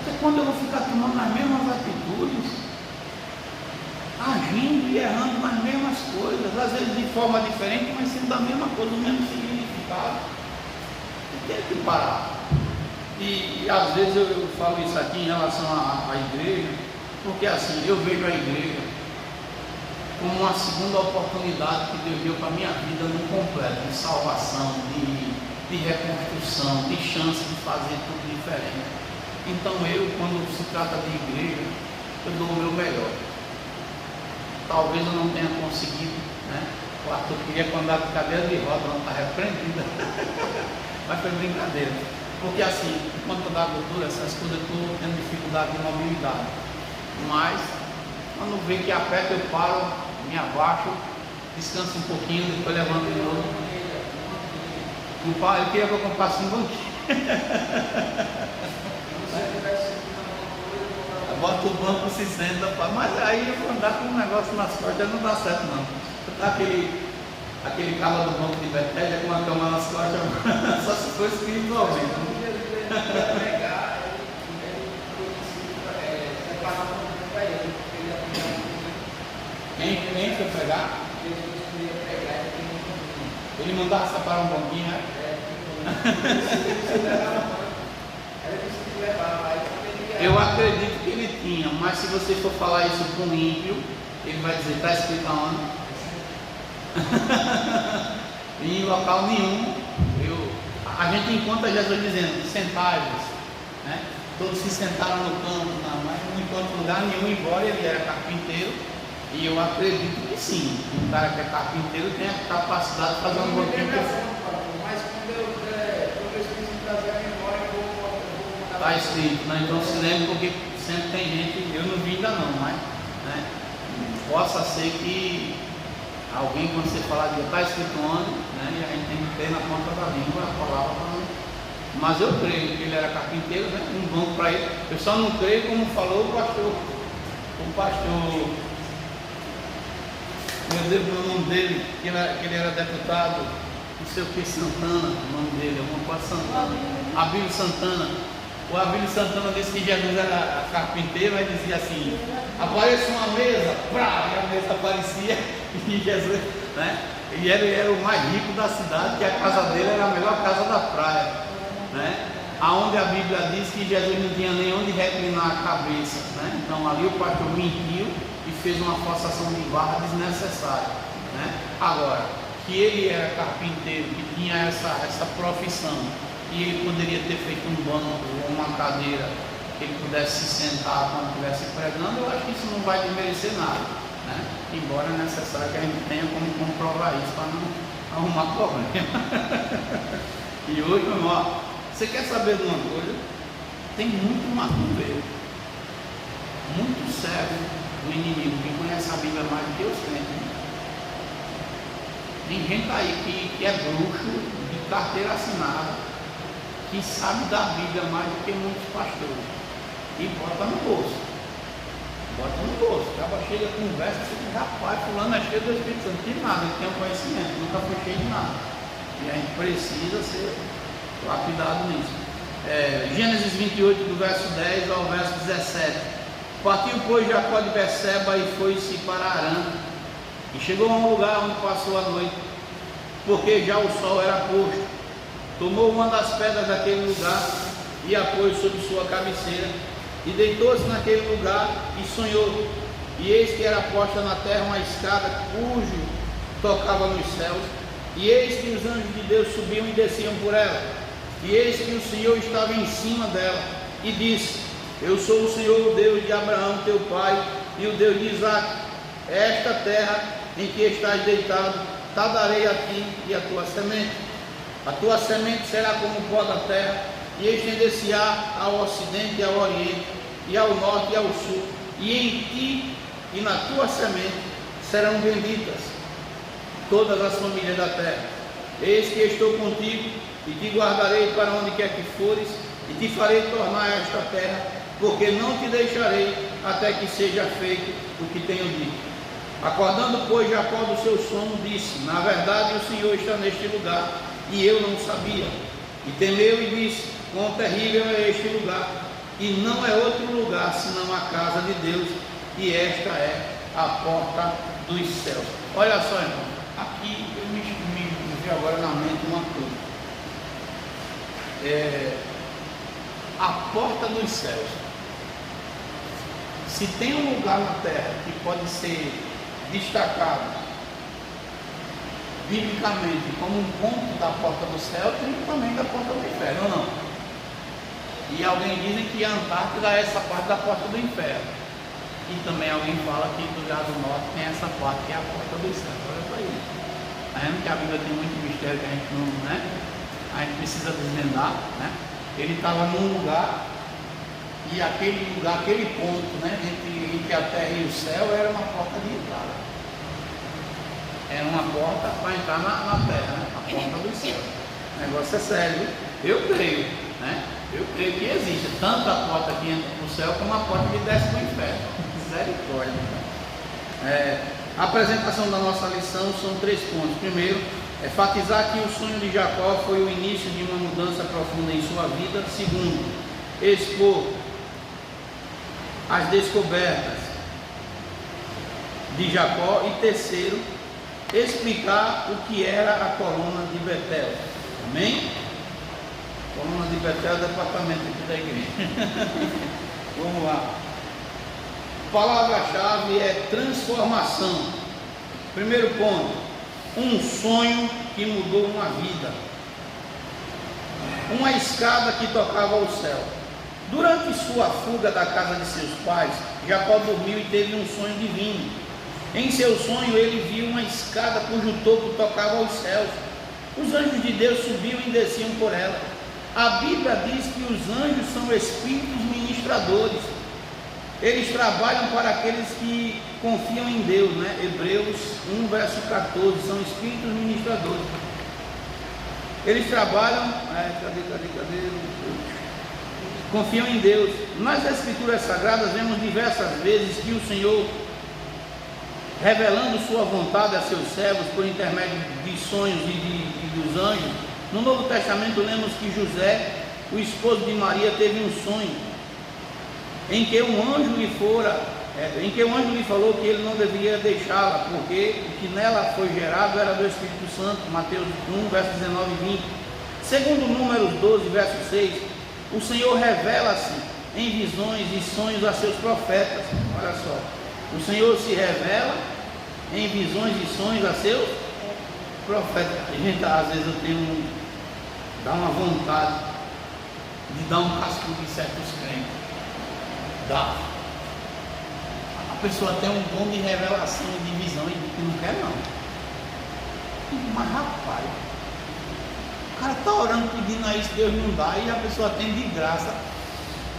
Até quando eu vou ficar tomando as mesmas atitudes? Agindo e errando nas mesmas coisas, às vezes de forma diferente, mas sendo da mesma coisa, o mesmo significado. Tem que parar. E às vezes eu falo isso aqui em relação à igreja, porque assim, eu vejo a igreja como uma segunda oportunidade que Deus deu para a minha vida no completo, de salvação, de reconstrução, de chance de fazer tudo diferente. Então quando se trata de igreja, eu dou o meu melhor. Talvez eu não tenha conseguido, né? O Arthur queria andar com cadeira de roda, não está repreendida. Mas foi brincadeira. Porque assim, enquanto da gordura, essas coisas eu estou tendo dificuldade de mobilidade. Mas, quando vê que aperta, eu paro, me abaixo, descanso um pouquinho, depois levanto de novo. Eu queria que eu comprasse um banquinho. Bota o banco, se senta, mas aí eu vou andar com um negócio nas costas, não dá certo não. Aquele carro do banco de Betélia com a cama nas costas, só se for espiritualmente. Quem foi pegar? Ele mandava separar um banquinho, né? Eu acredito que ele tinha, mas se você for falar isso com um ímpio, ele vai dizer, está escrito aonde? Em local nenhum. A gente encontra Jesus dizendo, sentai-vos, né? Todos se sentaram no campo, mas não encontra lugar nenhum, embora ele era carpinteiro, e eu acredito que sim, que um cara que é carpinteiro tem a capacidade de fazer um banquinho perfeito. Mas quando eu esqueci de trazer a memória, eu vou Está escrito, né? Então se lembra, porque sempre tem gente, eu não vi ainda não, mas né? Possa ser que alguém, quando você falar de está escrito onde, né? E a gente tem que ter na ponta da língua a palavra para nós. Mas eu creio que ele era carpinteiro, né? Um dom para ele. Eu só não creio como falou o pastor. O pastor, meu Deus, o nome dele, que ele era deputado, não sei o que, Santana, o nome dele, alguma coisa Santana. Abílio Santana. O Abílio Santana disse que Jesus era carpinteiro, aí dizia assim, aparece uma mesa, e a mesa aparecia, e Jesus, né? E ele era o mais rico da cidade, que a casa dele era a melhor casa da praia, né? Aonde a Bíblia diz que Jesus não tinha nem onde reclinar a cabeça, né? Então ali o pastor mentiu e fez uma forçação de barra desnecessária, né? Agora, que ele era carpinteiro, que tinha essa profissão, e ele poderia ter feito um banco ou uma cadeira que ele pudesse se sentar quando estivesse pregando, eu acho que isso não vai desmerecer nada, né? Embora é necessário que a gente tenha como comprovar isso para não arrumar problema. E hoje, meu irmão, você quer saber de uma coisa? Tem muito macumbeiro, muito cego do inimigo, que conhece a Bíblia mais do que os crentes. Tem gente aí que é bruxo, de carteira assinada, que sabe da Bíblia mais do que muitos pastores, e bota no bolso. Bota no bolso. Acaba, chega, conversa, você diz, rapaz, fulano é cheio do Espírito Santo, de nada, ele tem um conhecimento, nunca foi cheio de nada. E a gente precisa ser lapidado nisso. Gênesis 28, do verso 10 ao verso 17. Partiu, pois, Jacó de Berseba e foi-se para Arã, e chegou a um lugar onde passou a noite, porque já o sol era posto. Tomou uma das pedras daquele lugar e a pôs sobre sua cabeceira, e deitou-se naquele lugar e sonhou. E eis que era posta na terra uma escada cujo tocava nos céus, e eis que os anjos de Deus subiam e desciam por ela. E eis que o Senhor estava em cima dela, e disse: Eu sou o Senhor, o Deus de Abraão teu pai, e o Deus de Isaque. Esta terra em que estás deitado, te darei a ti e a tua semente. A tua semente será como o pó da terra, e estender-se-á ao ocidente e ao oriente, e ao norte e ao sul, e em ti e na tua semente serão benditas todas as famílias da terra. Eis que estou contigo, e te guardarei para onde quer que fores, e te farei tornar esta terra, porque não te deixarei até que seja feito o que tenho dito. Acordando, pois, Jacó do seu sono, disse: Na verdade, o Senhor está neste lugar, e eu não sabia. E temeu e disse: Quão terrível é este lugar, e não é outro lugar senão a casa de Deus, e esta é a porta dos céus. Olha só, irmão, aqui eu me veio agora na mente uma coisa. A porta dos céus. Se tem um lugar na terra que pode ser destacado biblicamente como um ponto da porta do céu, tem também da porta do inferno, ou não? E alguém diz que a Antártida é essa parte da porta do inferno, e também alguém fala que do lado do norte tem essa parte que é a porta do céu. Olha para isso. Tá vendo que a Bíblia tem muito mistério que a gente não, né? A gente precisa desvendar, né? Ele estava num lugar, e aquele lugar, aquele ponto, né, entre a terra e o céu, era uma porta de entrada. Era uma porta para entrar na terra, né? A porta do céu. O negócio é sério. Eu creio, né? Eu creio que existe tanto a porta que entra para o céu como a porta que desce para o inferno. Misericórdia. A apresentação da nossa lição são 3 pontos. Primeiro, enfatizar que o sonho de Jacó foi o início de uma mudança profunda em sua vida. Segundo, expor as descobertas de Jacó. E terceiro, explicar o que era a coluna de Betel. Amém? Coluna de Betel é o departamento aqui da igreja. Vamos lá. Palavra-chave é transformação. Primeiro ponto, um sonho que mudou uma vida. Uma escada que tocava ao céu. Durante sua fuga da casa de seus pais, Jacó dormiu e teve um sonho divino. Em seu sonho ele viu uma escada cujo topo tocava aos céus. Os anjos de Deus subiam e desciam por ela. A Bíblia diz que os anjos são espíritos ministradores. Eles trabalham para aqueles que confiam em Deus, né? Hebreus 1, verso 14, são espíritos ministradores. Eles trabalham, confiam em Deus. Nas Escrituras Sagradas vemos diversas vezes que o Senhor, revelando sua vontade a seus servos por intermédio de sonhos e dos anjos. No Novo Testamento lemos que José, o esposo de Maria, teve um sonho em que um anjo lhe falou que ele não deveria deixá-la, porque o que nela foi gerado era do Espírito Santo. Mateus 1, verso 19 e 20. Segundo Números 12, verso 6, o Senhor revela-se em visões e sonhos a seus profetas. Olha só, o Senhor se revela em visões e sonhos a seus profetas. Gente, às vezes eu tenho dá uma vontade de dar um cascudo em certos crentes. Dá. A pessoa tem um dom de revelação e de visão e que não quer não. Mas rapaz, o cara está orando pedindo a isso, Deus não dá, e a pessoa tem de graça.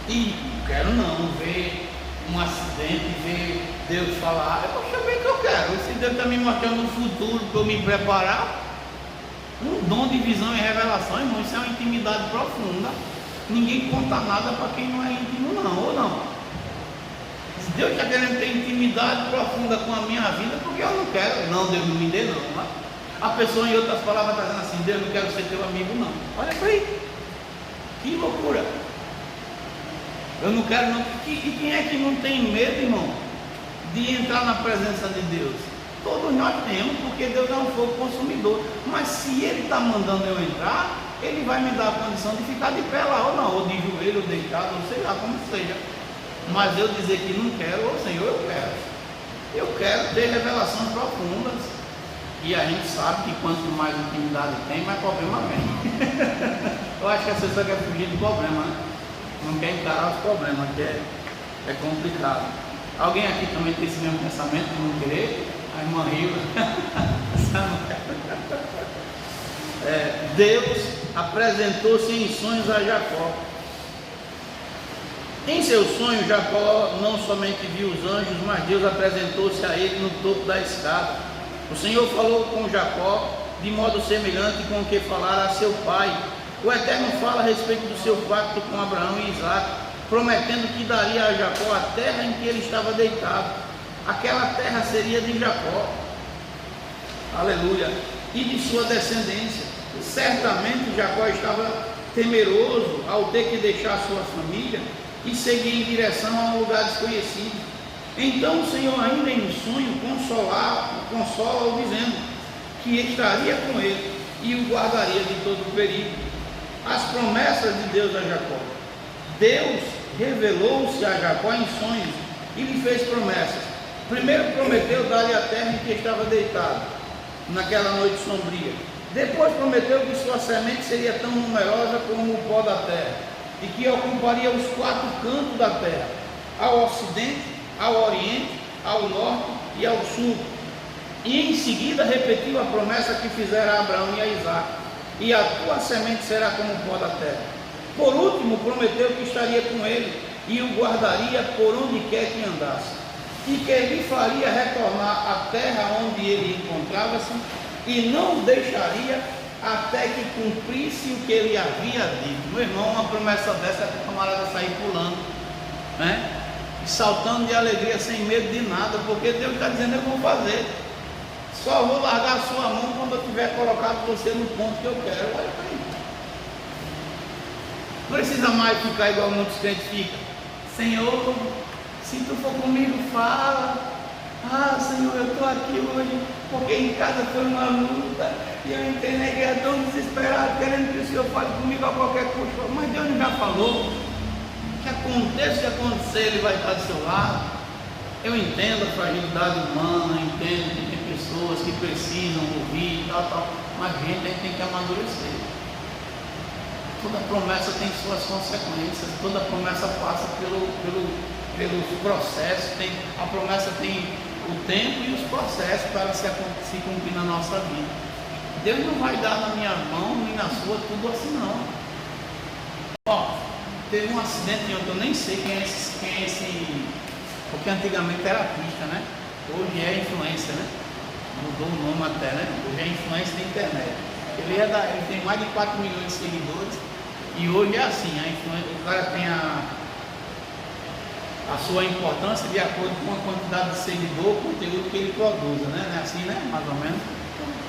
E não quero não ver um acidente, ver Deus falar, poxa, bem que eu quero. Se Deus está me mostrando o futuro para eu me preparar, um dom de visão e revelação, irmão, isso é uma intimidade profunda. Ninguém conta nada para quem não é íntimo não, ou não? Se Deus está querendo ter intimidade profunda com a minha vida, porque eu não quero. Não, Deus não me dê não. A pessoa, em outras palavras, está dizendo assim, Deus, não quero ser teu amigo não. Olha para aí, que loucura. Eu não quero não. E quem é que não tem medo, irmão, de entrar na presença de Deus? Todos nós temos, porque Deus é um fogo consumidor. Mas se Ele está mandando eu entrar, Ele vai me dar a condição de ficar de pé lá ou não, ou de joelho, ou deitado, ou sei lá, como seja. Mas eu dizer que não quero, ô Senhor, eu quero. Eu quero ter revelações profundas. E a gente sabe que quanto mais intimidade tem, mais problema vem. Eu acho que a pessoa quer fugir do problema, né? Não quer encarar os problemas, que é complicado. Alguém aqui também tem esse mesmo pensamento de não querer? A irmã riu. Deus apresentou-se em sonhos a Jacó. Em seu sonho, Jacó não somente viu os anjos, mas Deus apresentou-se a ele no topo da escada. O Senhor falou com Jacó de modo semelhante com o que falara a seu pai. O Eterno fala a respeito do seu pacto com Abraão e Isaac, prometendo que daria a Jacó a terra em que ele estava deitado. Aquela terra seria de Jacó, aleluia, e de sua descendência. Certamente Jacó estava temeroso ao ter que deixar sua família e seguir em direção a um lugar desconhecido. Então o Senhor, ainda em sonho, consola-o dizendo que estaria com ele e o guardaria de todo o perigo. As promessas de Deus a Jacó. Deus revelou-se a Jacó em sonhos e lhe fez promessas. Primeiro prometeu dar-lhe a terra em que estava deitado, naquela noite sombria. Depois prometeu que sua semente seria tão numerosa como o pó da terra, e que ocuparia os 4 cantos da terra, ao ocidente, ao oriente, ao norte e ao sul. E em seguida repetiu a promessa que fizera a Abraão e a Isaac: e a tua semente será como o pó da terra. Por último, prometeu que estaria com ele e o guardaria por onde quer que andasse, e que lhe faria retornar à terra onde ele encontrava-se, e não o deixaria até que cumprisse o que ele havia dito. Meu irmão, uma promessa dessa é para o camarada sair pulando, né? E saltando de alegria, sem medo de nada, porque Deus está dizendo: eu vou fazer. Só vou largar a sua mão quando eu tiver colocado você no ponto que eu quero. Olha para aí. Não precisa mais ficar igual muitos crentes ficam: Senhor, se tu for comigo, fala. Ah, Senhor, eu estou aqui hoje porque em casa foi uma luta e eu entendo que é tão desesperado, querendo que o Senhor fale comigo a qualquer custo. Mas Deus já falou que aconteça o que acontecer, Ele vai estar do seu lado. Eu entendo a fragilidade humana, entendo que tem pessoas que precisam ouvir e tal, mas a gente tem que amadurecer. Toda promessa tem suas consequências, toda promessa passa pelos processos, a promessa tem o tempo e os processos para se cumprir na nossa vida. Deus não vai dar na minha mão nem na sua tudo assim não. Ó, teve um acidente ontem, eu nem sei quem é esse Porque antigamente era artista, né? Hoje é influencer, né? Mudou o nome até, né? Hoje é influencer da internet. Ele tem mais de 4 milhões de seguidores e hoje é assim, o cara tem a sua importância de acordo com a quantidade de seguidor, conteúdo que ele produz, né? Não é assim, né? Mais ou menos.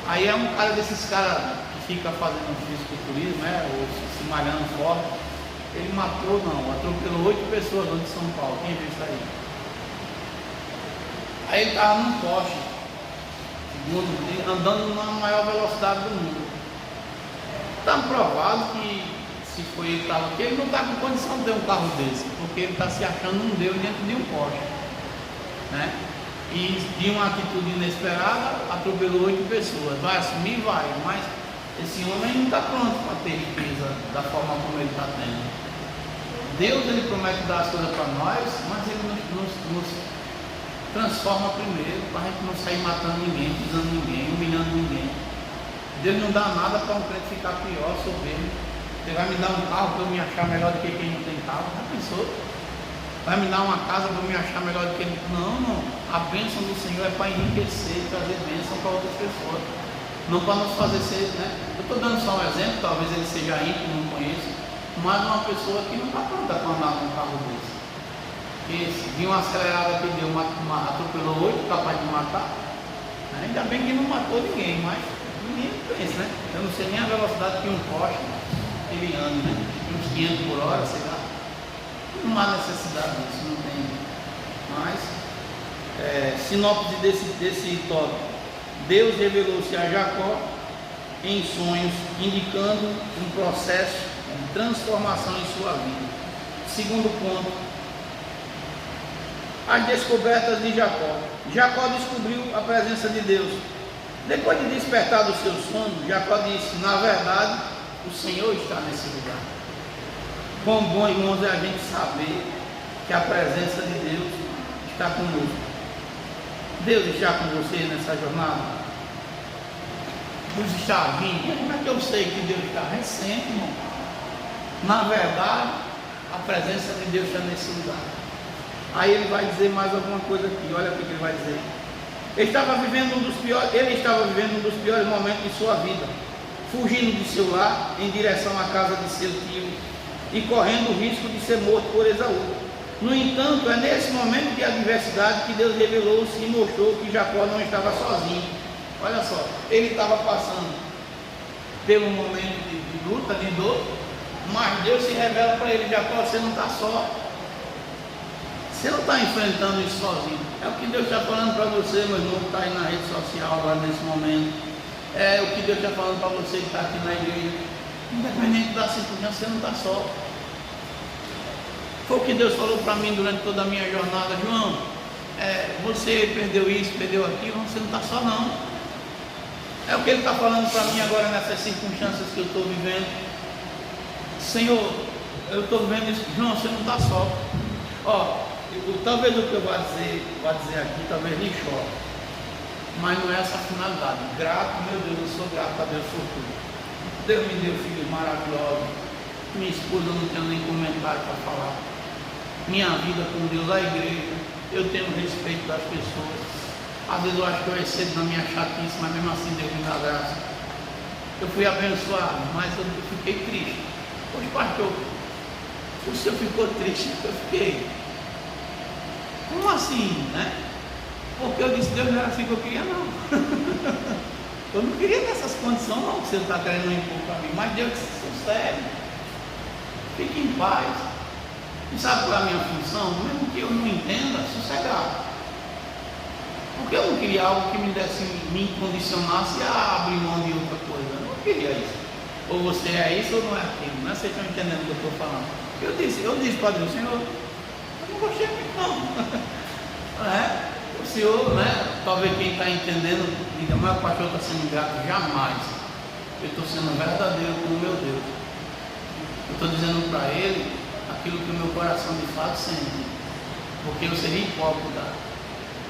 Aí é um cara desses caras que fica fazendo fisiculturismo, né? Ou se malhando forte. Ele atropelou 8 pessoas lá de São Paulo. Quem viu isso aí? Aí ele estava num poste, andando na maior velocidade do mundo. Está provado que se foi ele que estava aqui, ele não está com condição de ter um carro desse, porque ele está se achando um Deus dentro de um poste, né? E de uma atitude inesperada, atropelou 8 pessoas. Vai assumir? Vai, mas esse homem não está pronto para ter riqueza da forma como ele está tendo. Deus, ele promete dar as coisas para nós, mas ele nos transforma primeiro, para a gente não sair matando ninguém, pisando ninguém, humilhando ninguém. Deus não dá nada para um crente ficar pior, soberbo. Você vai me dar um carro para eu me achar melhor do que quem não tem carro? Já pensou? Vai me dar uma casa para eu me achar melhor do que quem não? Não. A bênção do Senhor é para enriquecer e trazer bênção para outras pessoas. Não para nos fazer ser, né? Eu estou dando só um exemplo, talvez ele seja íntimo, não conheço, mas uma pessoa que não está pronta para andar com um carro desse. Que viu uma acelerada que deu, atropelou 8, capaz de matar. Ainda bem que não matou ninguém, mas ninguém pensa, né? Eu não sei nem a velocidade que um poste ele anda, né? Uns 500 por hora, sei lá. Não há necessidade disso, não tem. Mas, sinopse desse tópico. Deus revelou-se a Jacó em sonhos, indicando um processo de transformação em sua vida. Segundo ponto, as descobertas de Jacó. Jacó descobriu a presença de Deus. Depois de despertar do seu sono, Jacó disse: na verdade, o Senhor está nesse lugar. Quão bom, irmãos, é a gente saber que a presença de Deus está conosco. Deus está com você nessa jornada? Deus está vindo? Como é que eu sei que Deus está? Recente, irmão. Na verdade, a presença de Deus está nesse lugar. Aí ele vai dizer mais alguma coisa aqui, olha o que ele vai dizer. Ele estava vivendo um dos piores momentos de sua vida, fugindo de seu lar em direção à casa de seu tio e correndo o risco de ser morto por Esaú. No entanto, é nesse momento de adversidade que Deus revelou-se e mostrou que Jacó não estava sozinho. Olha só, ele estava passando pelo momento de luta, de dor, mas Deus se revela para ele: Jacó, você não está só. Você não está enfrentando isso sozinho. É o que Deus está falando para você, meu irmão, que está aí na rede social agora nesse momento. É o que Deus está falando para você que está aqui na igreja. Independente da circunstância, você não está só. Foi o que Deus falou para mim durante toda a minha jornada: João, você perdeu isso, perdeu aquilo, você não está só não. É o que Ele está falando para mim agora nessas circunstâncias que eu estou vivendo. Senhor, eu estou vivendo isso. João, você não está só. Talvez o que eu vou dizer aqui, talvez lhe choque, mas não é essa a finalidade. Grato, meu Deus, eu sou grato a Deus por tudo. Deus me deu filhos maravilhosos. Minha esposa, não tenho nem comentário para falar. Minha vida com Deus, a igreja, eu tenho respeito das pessoas. Às vezes eu acho que eu excebo na minha chatice, mas mesmo assim Deus me dá graça. Eu fui abençoado, mas eu fiquei triste. Pois, pastor, o senhor ficou triste? Eu fiquei. Como assim, né? Porque eu disse: Deus não era assim que eu queria, não. Eu não queria nessas condições, não, que você está querendo impor para mim. Mas Deus disse: sossego, fique em paz. E sabe qual é a minha função? Mesmo que eu não entenda, sossegar. Porque eu não queria algo que me condicionasse a abrir mão de outra coisa. Eu não queria isso. Ou você é isso ou não é aquilo. Não é? Vocês estão entendendo o que eu estou falando? Eu disse para Deus: Senhor, eu não gostei muito não. O Senhor, né? Talvez quem está entendendo diga: mas o pastor está sendo ingrato. Jamais. Eu estou sendo verdadeiro com o meu Deus. Eu estou dizendo para Ele aquilo que o meu coração de fato sente. Porque eu seria hipócrita.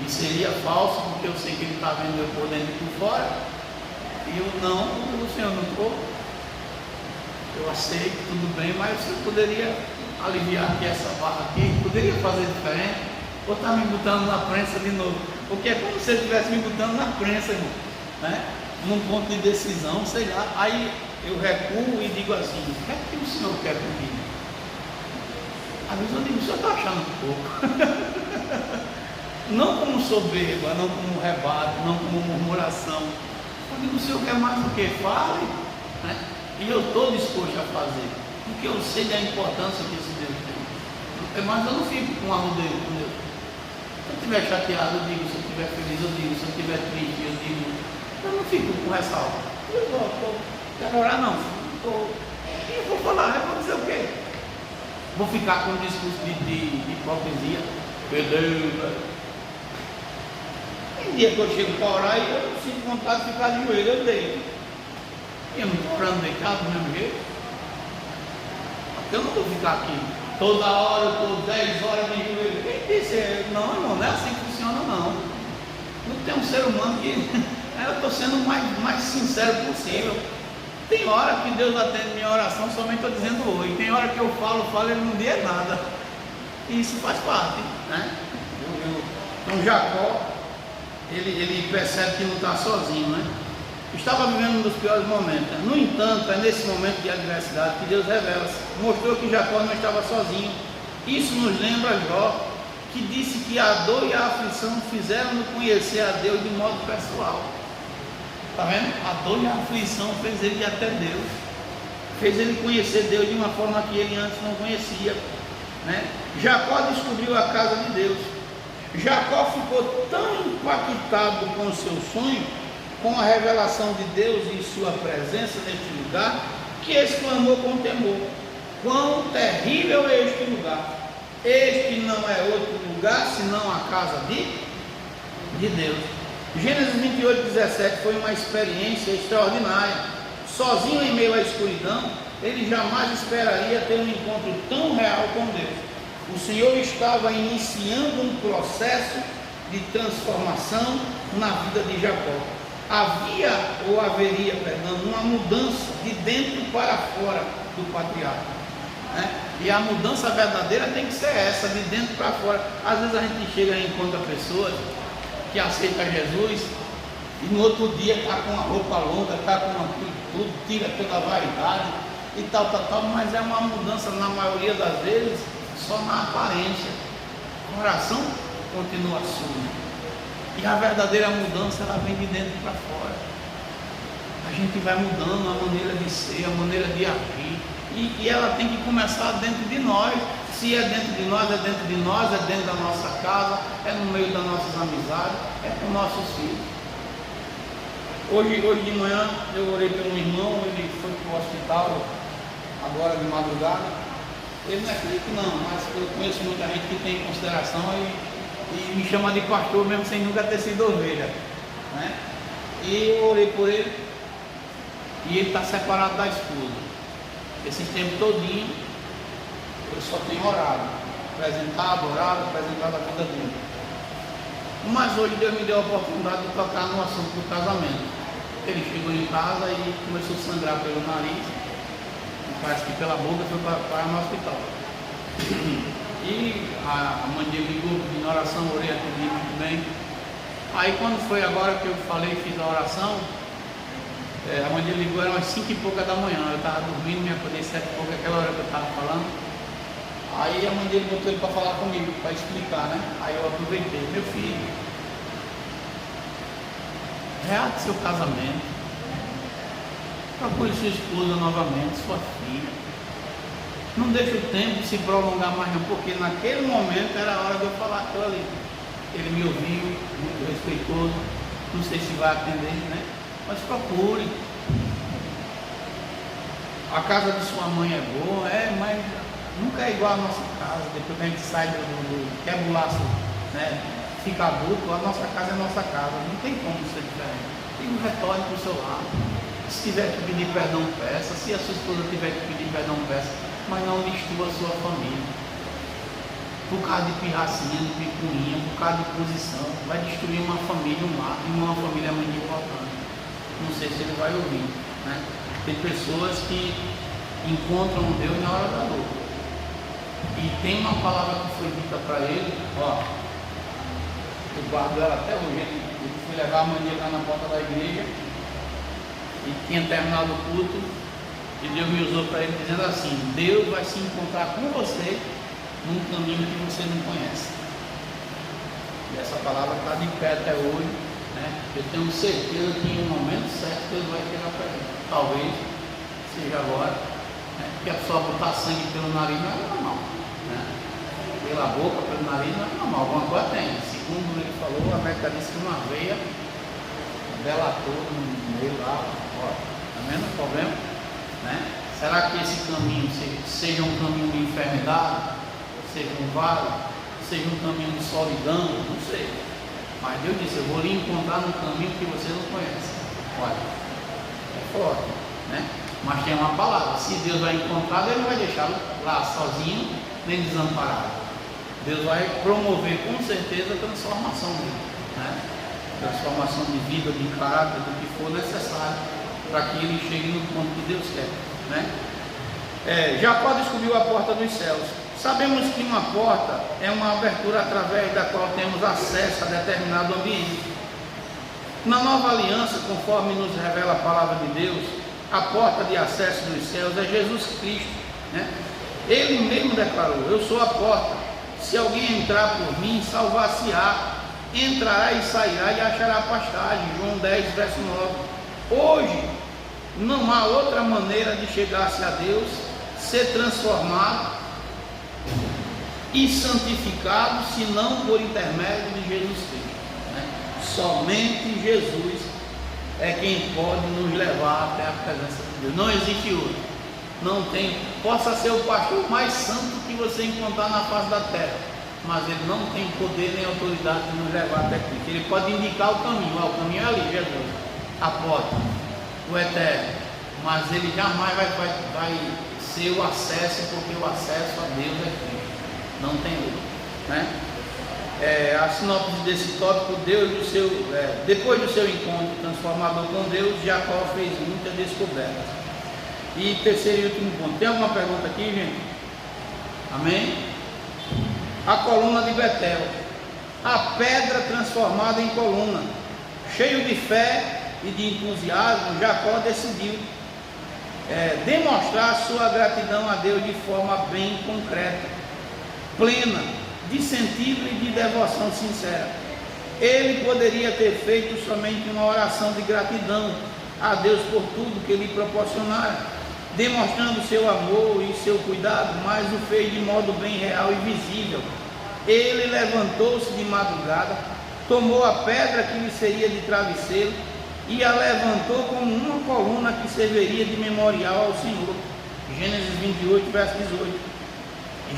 E seria falso, porque eu sei que Ele está vendo eu por dentro e por fora. E eu não, o Senhor não estou. Eu aceito, tudo bem, mas o Senhor poderia aliviar aqui essa barra aqui, poderia fazer diferente. ou está me botando na prensa de novo? Porque é como se ele estivesse me botando na prensa, irmão, né? Num ponto de decisão, sei lá. Aí eu recuo e digo assim: o que é que o senhor quer comigo? Às vezes eu digo: o senhor está achando pouco. Não como soberba, não como rebate, não como murmuração. Eu digo: o senhor quer mais do que? Fale, né? E eu estou disposto a fazer, porque eu sei da importância que esse Deus tem. Mas eu não fico com arrudeio com Deus. Se eu estiver chateado, eu digo. Se eu estiver feliz, eu digo. Se eu estiver triste, eu digo. Eu não fico com ressalva. Eu quero orar, não. E eu vou falar, eu vou dizer o quê? Vou ficar com um discurso de hipocrisia. Beleza. Tem dia que eu chego para orar e eu sinto vontade de ficar de joelho, eu deito. E eu não estou orando deitado do mesmo jeito. Porque eu não vou ficar aqui toda hora, eu estou 10 horas de joelho. Quem disse? Não, irmão, não é assim que funciona, não. Não tem um ser humano que... Eu estou sendo o mais sincero possível. Tem hora que Deus atende minha oração, somente estou dizendo oi. Tem hora que eu falo, ele não diz nada. E isso faz parte, né? Então Jacó, ele percebe que não está sozinho, né? Estava vivendo um dos piores momentos. No entanto, é nesse momento de adversidade que Deus revela-se. Mostrou que Jacó não estava sozinho. Isso nos lembra Jó, que disse que a dor e a aflição fizeram-no conhecer a Deus de modo pessoal. Está vendo? A dor e a aflição fez ele ir até Deus. Fez ele conhecer Deus de uma forma que ele antes não conhecia, né? Jacó descobriu a casa de Deus. Jacó ficou tão impactado com o seu sonho, com a revelação de Deus e sua presença neste lugar, que exclamou com temor: quão terrível é este lugar! Este não é outro lugar senão a casa de Deus. Gênesis 28:17 foi uma experiência extraordinária. Sozinho em meio à escuridão, ele jamais esperaria ter um encontro tão real com Deus. O Senhor estava iniciando um processo de transformação na vida de Jacó. Haveria uma mudança de dentro para fora do patriarca, né? E a mudança verdadeira tem que ser essa, de dentro para fora. Às vezes a gente chega e encontra pessoas que aceitam Jesus e no outro dia está com uma roupa longa, está com tudo, tira toda a vaidade e tal, mas é uma mudança na maioria das vezes só na aparência. O coração continua sujo. E a verdadeira mudança, ela vem de dentro para fora. A gente vai mudando a maneira de ser, a maneira de agir. E ela tem que começar dentro de nós. Se é dentro de nós, é dentro de nós, é dentro da nossa casa, é no meio das nossas amizades, é com nossos filhos. Hoje de manhã eu orei pelo irmão, ele foi para o hospital agora de madrugada. Ele não é crente não, mas eu conheço muita gente que tem consideração e me chama de pastor mesmo sem nunca ter sido ovelha, né? E eu orei por ele e ele está separado da esposa. Esse tempo todinho eu só tenho orado, apresentado a vida dele. Mas hoje Deus me deu a oportunidade de tocar no assunto do casamento. Ele chegou em casa e começou a sangrar pelo nariz, parece que pela boca, foi para no hospital. E a mãe dele ligou pedindo oração, orei aquele dia muito bem. Aí quando foi agora que eu falei, fiz a oração, a mãe dele ligou, eram umas 5 e pouca da manhã, eu estava dormindo, me acordei 7 e pouca, aquela hora que eu estava falando. Aí a mãe dele botou ele para falar comigo, para explicar, né? Aí eu aproveitei: meu filho, reate seu casamento, procure sua esposa novamente, sua filha. Não deixe o tempo se prolongar mais não, porque naquele momento era a hora de eu falar aquilo ali. Ele me ouviu, muito respeitoso, não sei se vai atender, né? Mas procure. A casa de sua mãe é boa, mas nunca é igual a nossa casa. Depois que a gente sai do quebra-laço, né, fica adulto, a nossa casa é a nossa casa, não tem como ser diferente. E um retorne para o seu lado. Se tiver que pedir perdão, peça. Se a sua esposa tiver que pedir perdão, peça. Mas não destrua a sua família. Por causa de pirracinha, de picuinha, por causa de posição, vai destruir uma família, uma família é muito importante. Não sei se ele vai ouvir, né? Tem pessoas que encontram Deus na hora da dor. E tem uma palavra que foi dita para ele: guardo ela até hoje. Ele foi levar a mania lá na porta da igreja e tinha terminado o culto e Deus me usou para ele dizendo assim: Deus vai se encontrar com você num caminho que você não conhece. E essa palavra está de pé até hoje, né? Eu tenho certeza que em um momento certo Deus vai chegar para ele. Talvez seja agora, né? Porque a pessoa botar sangue pelo nariz não é normal, né? Pela boca, pelo nariz não é normal, alguma coisa tem. Segundo ele falou, a médica disse que uma veia delatou no meio lá, ó, tá vendo o problema? Né? Será que esse caminho seja um caminho de enfermidade, seja um vale, seja um caminho de solidão? Não sei. Mas Deus disse: eu vou lhe encontrar num caminho que você não conhece. Olha, é forte, né? Mas tem uma palavra: se Deus vai encontrar, Ele não vai deixá-lo lá sozinho, nem desamparado. Deus vai promover com certeza a transformação dele, né? Transformação de vida, de caráter, do que for necessário para que ele chegue no ponto que Deus quer, né? Jacó descobriu a porta dos céus. Sabemos que uma porta é uma abertura através da qual temos acesso a determinado ambiente. Na nova aliança, conforme nos revela a palavra de Deus, a porta de acesso dos céus é Jesus Cristo, né? Ele mesmo declarou: eu sou a porta. Se alguém entrar por mim, salvar-se-á, entrará e sairá e achará pastagem. João 10, verso 9. Hoje, não há outra maneira de chegar-se a Deus, ser transformado e santificado, senão por intermédio de Jesus Cristo, né? Somente Jesus é quem pode nos levar até a presença de Deus. Não existe outro. Não tem, possa ser o pastor mais santo que você encontrar na face da terra, mas ele não tem poder nem autoridade de nos levar até Cristo. Ele pode indicar o caminho: o caminho é ali, Jesus, a porta, o eterno, mas ele jamais vai ser o acesso, porque o acesso a Deus é Cristo, não tem outro, né? A sinopse desse tópico: depois do seu encontro transformador com Deus, Jacó fez muitas descobertas. E terceiro e último ponto. Tem alguma pergunta aqui, gente? Amém? A coluna de Betel. A pedra transformada em coluna. Cheio de fé e de entusiasmo, Jacó decidiu demonstrar sua gratidão a Deus de forma bem concreta, plena, de sentido e de devoção sincera. Ele poderia ter feito somente uma oração de gratidão a Deus por tudo que lhe proporcionara, demonstrando seu amor e seu cuidado, mas o fez de modo bem real e visível. Ele levantou-se de madrugada, tomou a pedra que lhe seria de travesseiro e a levantou como uma coluna que serviria de memorial ao Senhor. Gênesis 28, verso 18.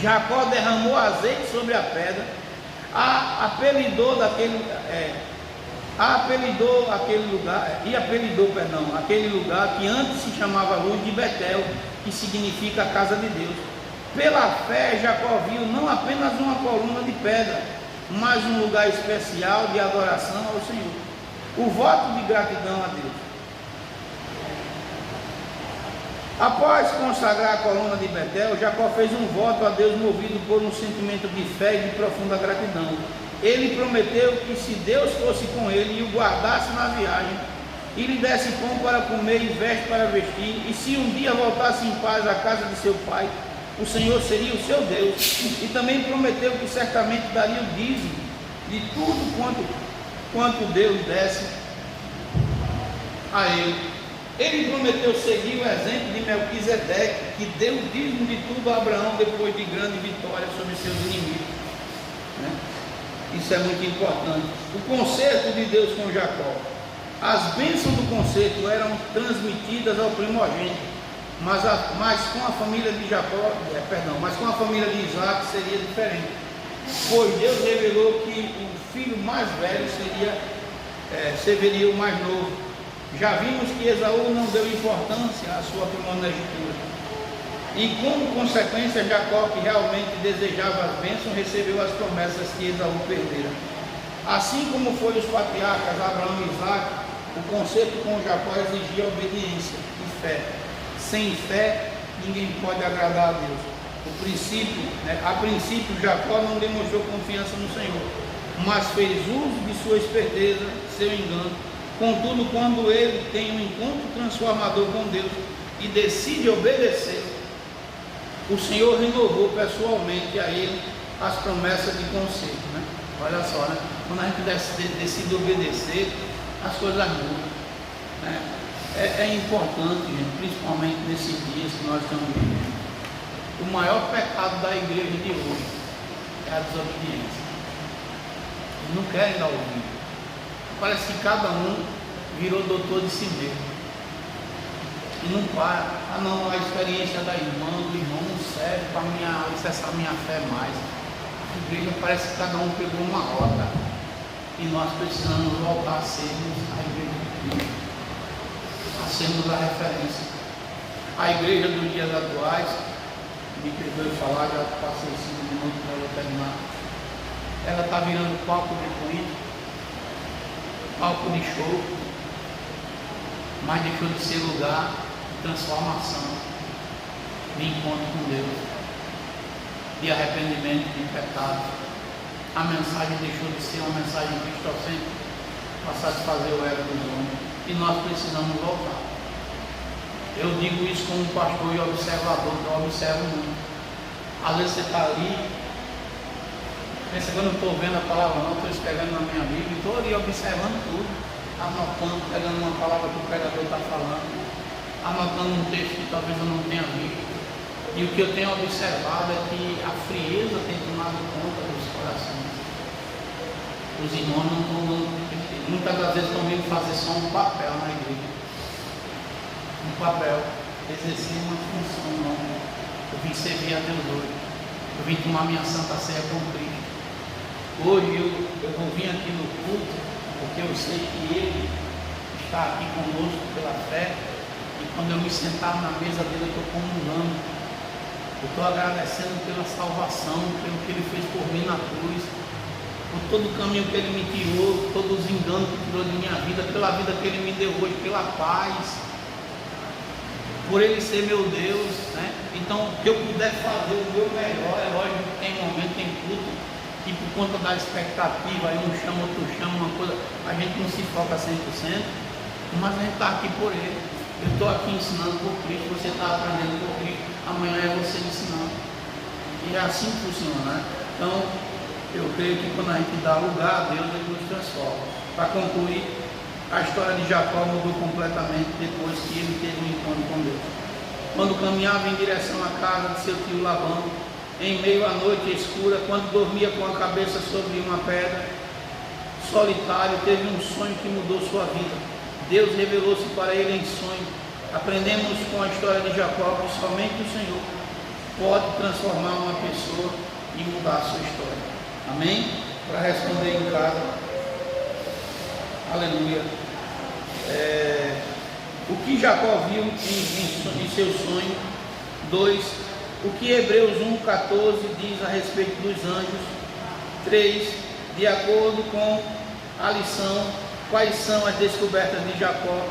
Jacó derramou azeite sobre a pedra, apelidou aquele lugar que antes se chamava Luz de Betel, que significa a casa de Deus. Pela fé, Jacó viu não apenas uma coluna de pedra, mas um lugar especial de adoração ao Senhor. O voto de gratidão a Deus. Após consagrar a coluna de Betel, Jacó fez um voto a Deus movido por um sentimento de fé e de profunda gratidão. Ele prometeu que se Deus fosse com ele e o guardasse na viagem, e lhe desse pão para comer e veste para vestir, e se um dia voltasse em paz à casa de seu pai, o Senhor seria o seu Deus. E também prometeu que certamente daria o dízimo de tudo quanto Deus desse a ele. Ele prometeu seguir o exemplo de Melquisedeque, que deu o dízimo de tudo a Abraão depois de grande vitória sobre seus inimigos, né? Isso é muito importante. O concerto de Deus com Jacó. As bênçãos do concerto eram transmitidas ao primogênito, mas com a família de mas com a família de Isaac seria diferente, pois Deus revelou que o filho mais velho serviria o mais novo. Já vimos que Esaú não deu importância à sua primogenitura, e como consequência, Jacó, que realmente desejava as bênçãos, recebeu as promessas que Esaú perdera. Assim como foi os patriarcas Abraão e Isaac, o concerto com Jacó exigia obediência e fé. Sem fé, ninguém pode agradar a Deus. A princípio, Jacó não demonstrou confiança no Senhor. mas fez uso de sua esperteza, seu engano. Contudo, quando ele tem um encontro transformador com Deus e decide obedecer, o Senhor renovou pessoalmente a ele as promessas de conserto, né? Olha só, né? Quando a gente decide obedecer, as coisas mudam, né? É importante, gente, principalmente nesses dias que nós estamos vivendo. O maior pecado da igreja de hoje é a desobediência. Eles não querem dar ouvido. Parece que cada um virou doutor de si mesmo. E não para. Ah não, a experiência da irmã, do irmão não serve para acessar minha fé mais. A igreja parece que cada um pegou uma rota. E nós precisamos voltar a sermos a igreja de Cristo. A sermos a referência. A igreja dos dias atuais, me perdoe falar, já passei 5 minutos para eu terminar. Ela está virando palco de ruído, palco de show, mas deixou de ser lugar de transformação, de encontro com Deus, de arrependimento de pecado. A mensagem deixou de ser uma mensagem cristocêntrica para satisfazer o ego dos homens, e nós precisamos voltar. Eu digo isso como pastor e observador, que eu observo muito. Às vezes você está ali, pensa que eu não estou vendo a palavra, não, estou escrevendo na minha Bíblia, estou ali observando tudo, anotando, pegando uma palavra que o pregador está falando, anotando um texto que talvez eu não tenha visto. E o que eu tenho observado é que a frieza tem tomado conta dos corações. Os irmãos muitas das vezes estão vindo fazer só um papel na igreja. Um papel, exercer uma função, não. Eu vim servir a Deus hoje. Eu vim tomar minha santa ceia com Cristo. Hoje eu vou vir aqui no culto, porque eu sei que Ele está aqui conosco pela fé. E quando eu me sentar na mesa dele, eu estou comungando. Eu estou agradecendo pela salvação, pelo que Ele fez por mim na cruz, por todo o caminho que Ele me tirou, todos os enganos que tirou de minha vida, pela vida que Ele me deu hoje, pela paz, por Ele ser meu Deus, né? Então, que eu puder fazer o meu melhor. É lógico que tem momento, tem culto, e por conta da expectativa, aí um chama, outro chama, uma coisa, a gente não se foca 100%, mas a gente está aqui por Ele. Eu estou aqui ensinando por Cristo, você está aprendendo por Cristo, amanhã é você ensinando. E é assim que funciona, né? Então, eu creio que quando a gente dá lugar a Deus, Ele nos transforma. Para concluir, a história de Jacó mudou completamente depois que ele teve um encontro com Deus. Quando caminhava em direção à casa de seu tio Labão, em meio à noite escura, quando dormia com a cabeça sobre uma pedra, solitário, teve um sonho que mudou sua vida. Deus revelou-se para ele em sonho. Aprendemos com a história de Jacó que somente o Senhor pode transformar uma pessoa e mudar a sua história. Amém? Para responder em casa, aleluia. O que Jacó viu em seu sonho. 2. O que Hebreus 1,14 diz a respeito dos anjos. 3. De acordo com a lição, quais são as descobertas de Jacó.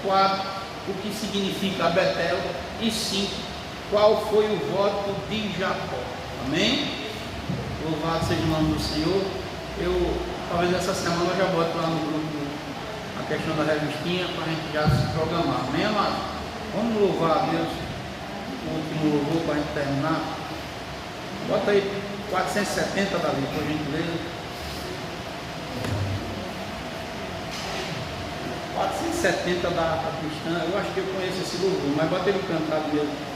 4. O que significa Betel. E 5. Qual foi o voto de Jacó. Amém? Louvado seja o nome do Senhor. Talvez essa semana eu já boto lá no grupo a questão da revistinha para a gente já se programar. Amém, amado? Vamos louvar a Deus. O último louvor para a gente terminar. Bota aí 470, Davi, por gentileza. 470 da harpa cristã. Eu acho que eu conheço esse louvor, mas bota ele cantado mesmo.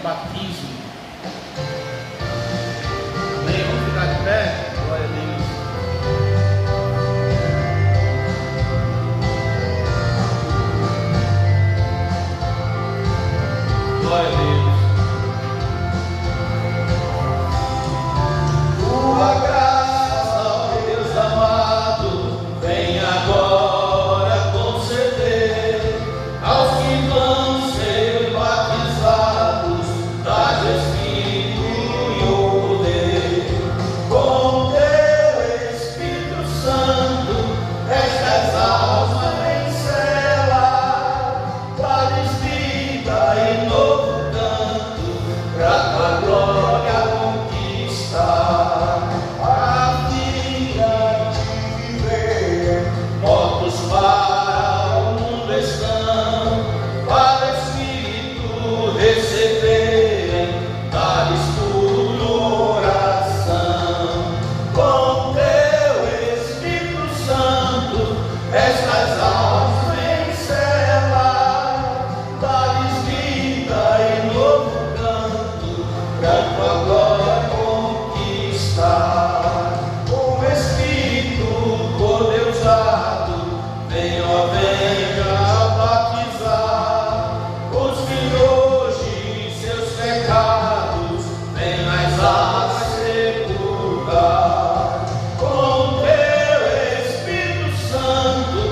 Batismo. Amém? Vamos ficar de pé? Glória a Deus. Glória a Deus. Tua graça, ó Deus amado, vem agora conceder aos que vão ser batizados, traz o Espírito estas almas vencerá, dá-lhes vida e novo canto, pra tua glória conquistar. O Espírito por Deus dado, venha batizar os que hoje seus pecados vem nas águas sepultar. Com teu Espírito Santo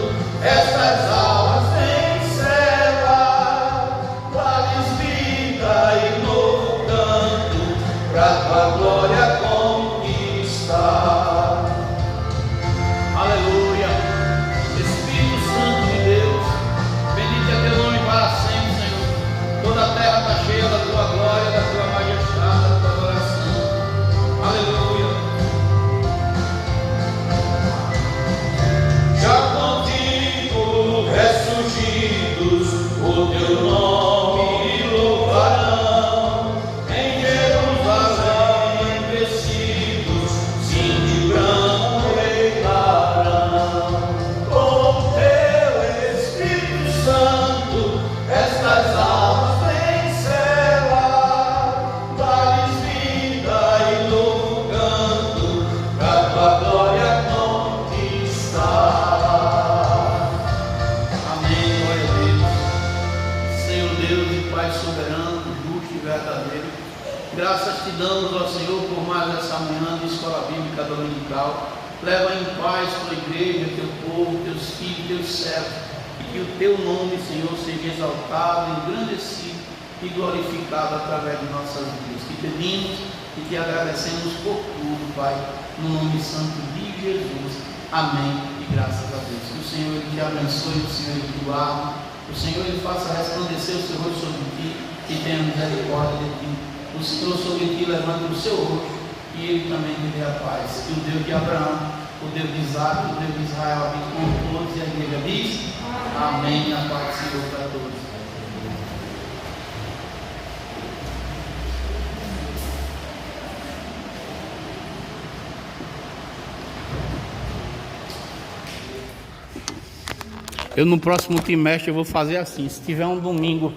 estas almas vencerá, dá-lhes vida e novo canto, pra tua glória conquistar. Aleluia. Espírito Santo de Deus, bendito é teu nome para sempre, Senhor. Toda a terra está cheia da tua glória, da tua majestade, da tua adoração. Aleluia. Já contigo ressurgidos, o teu nome louvarão. Em Jerusalém crescidos, sim de branco reinarão. Com teu Espírito Santo estas almas vencerá, dá-lhes vida e novo canto, pra tua glória conquistar. Amém, glória a Deus. Senhor Deus e Pai soberano, justo e verdadeiro, graças te damos, ó Senhor, por mais essa manhã de escola bíblica dominical. Leva em paz tua igreja, teu povo, teus filhos, teus servos, e que o teu nome, Senhor, seja exaltado, engrandecido e glorificado através de nossas vidas. Te pedimos e te agradecemos por tudo, Pai, no nome santo de Jesus. Amém e graças a Deus. Que o Senhor ele te abençoe, o Senhor ele te guarde, o Senhor ele faça resplandecer o seu rosto sobre ti e tenha misericórdia de ti. O Senhor sobre ti levante o seu rosto e ele também te dê a paz. Que o Deus de Abraão, o Deus de Isaac, o Deus de Israel habite com todos, e a igreja diz amém. A paz do Senhor para todos. No próximo trimestre eu vou fazer assim, se tiver um domingo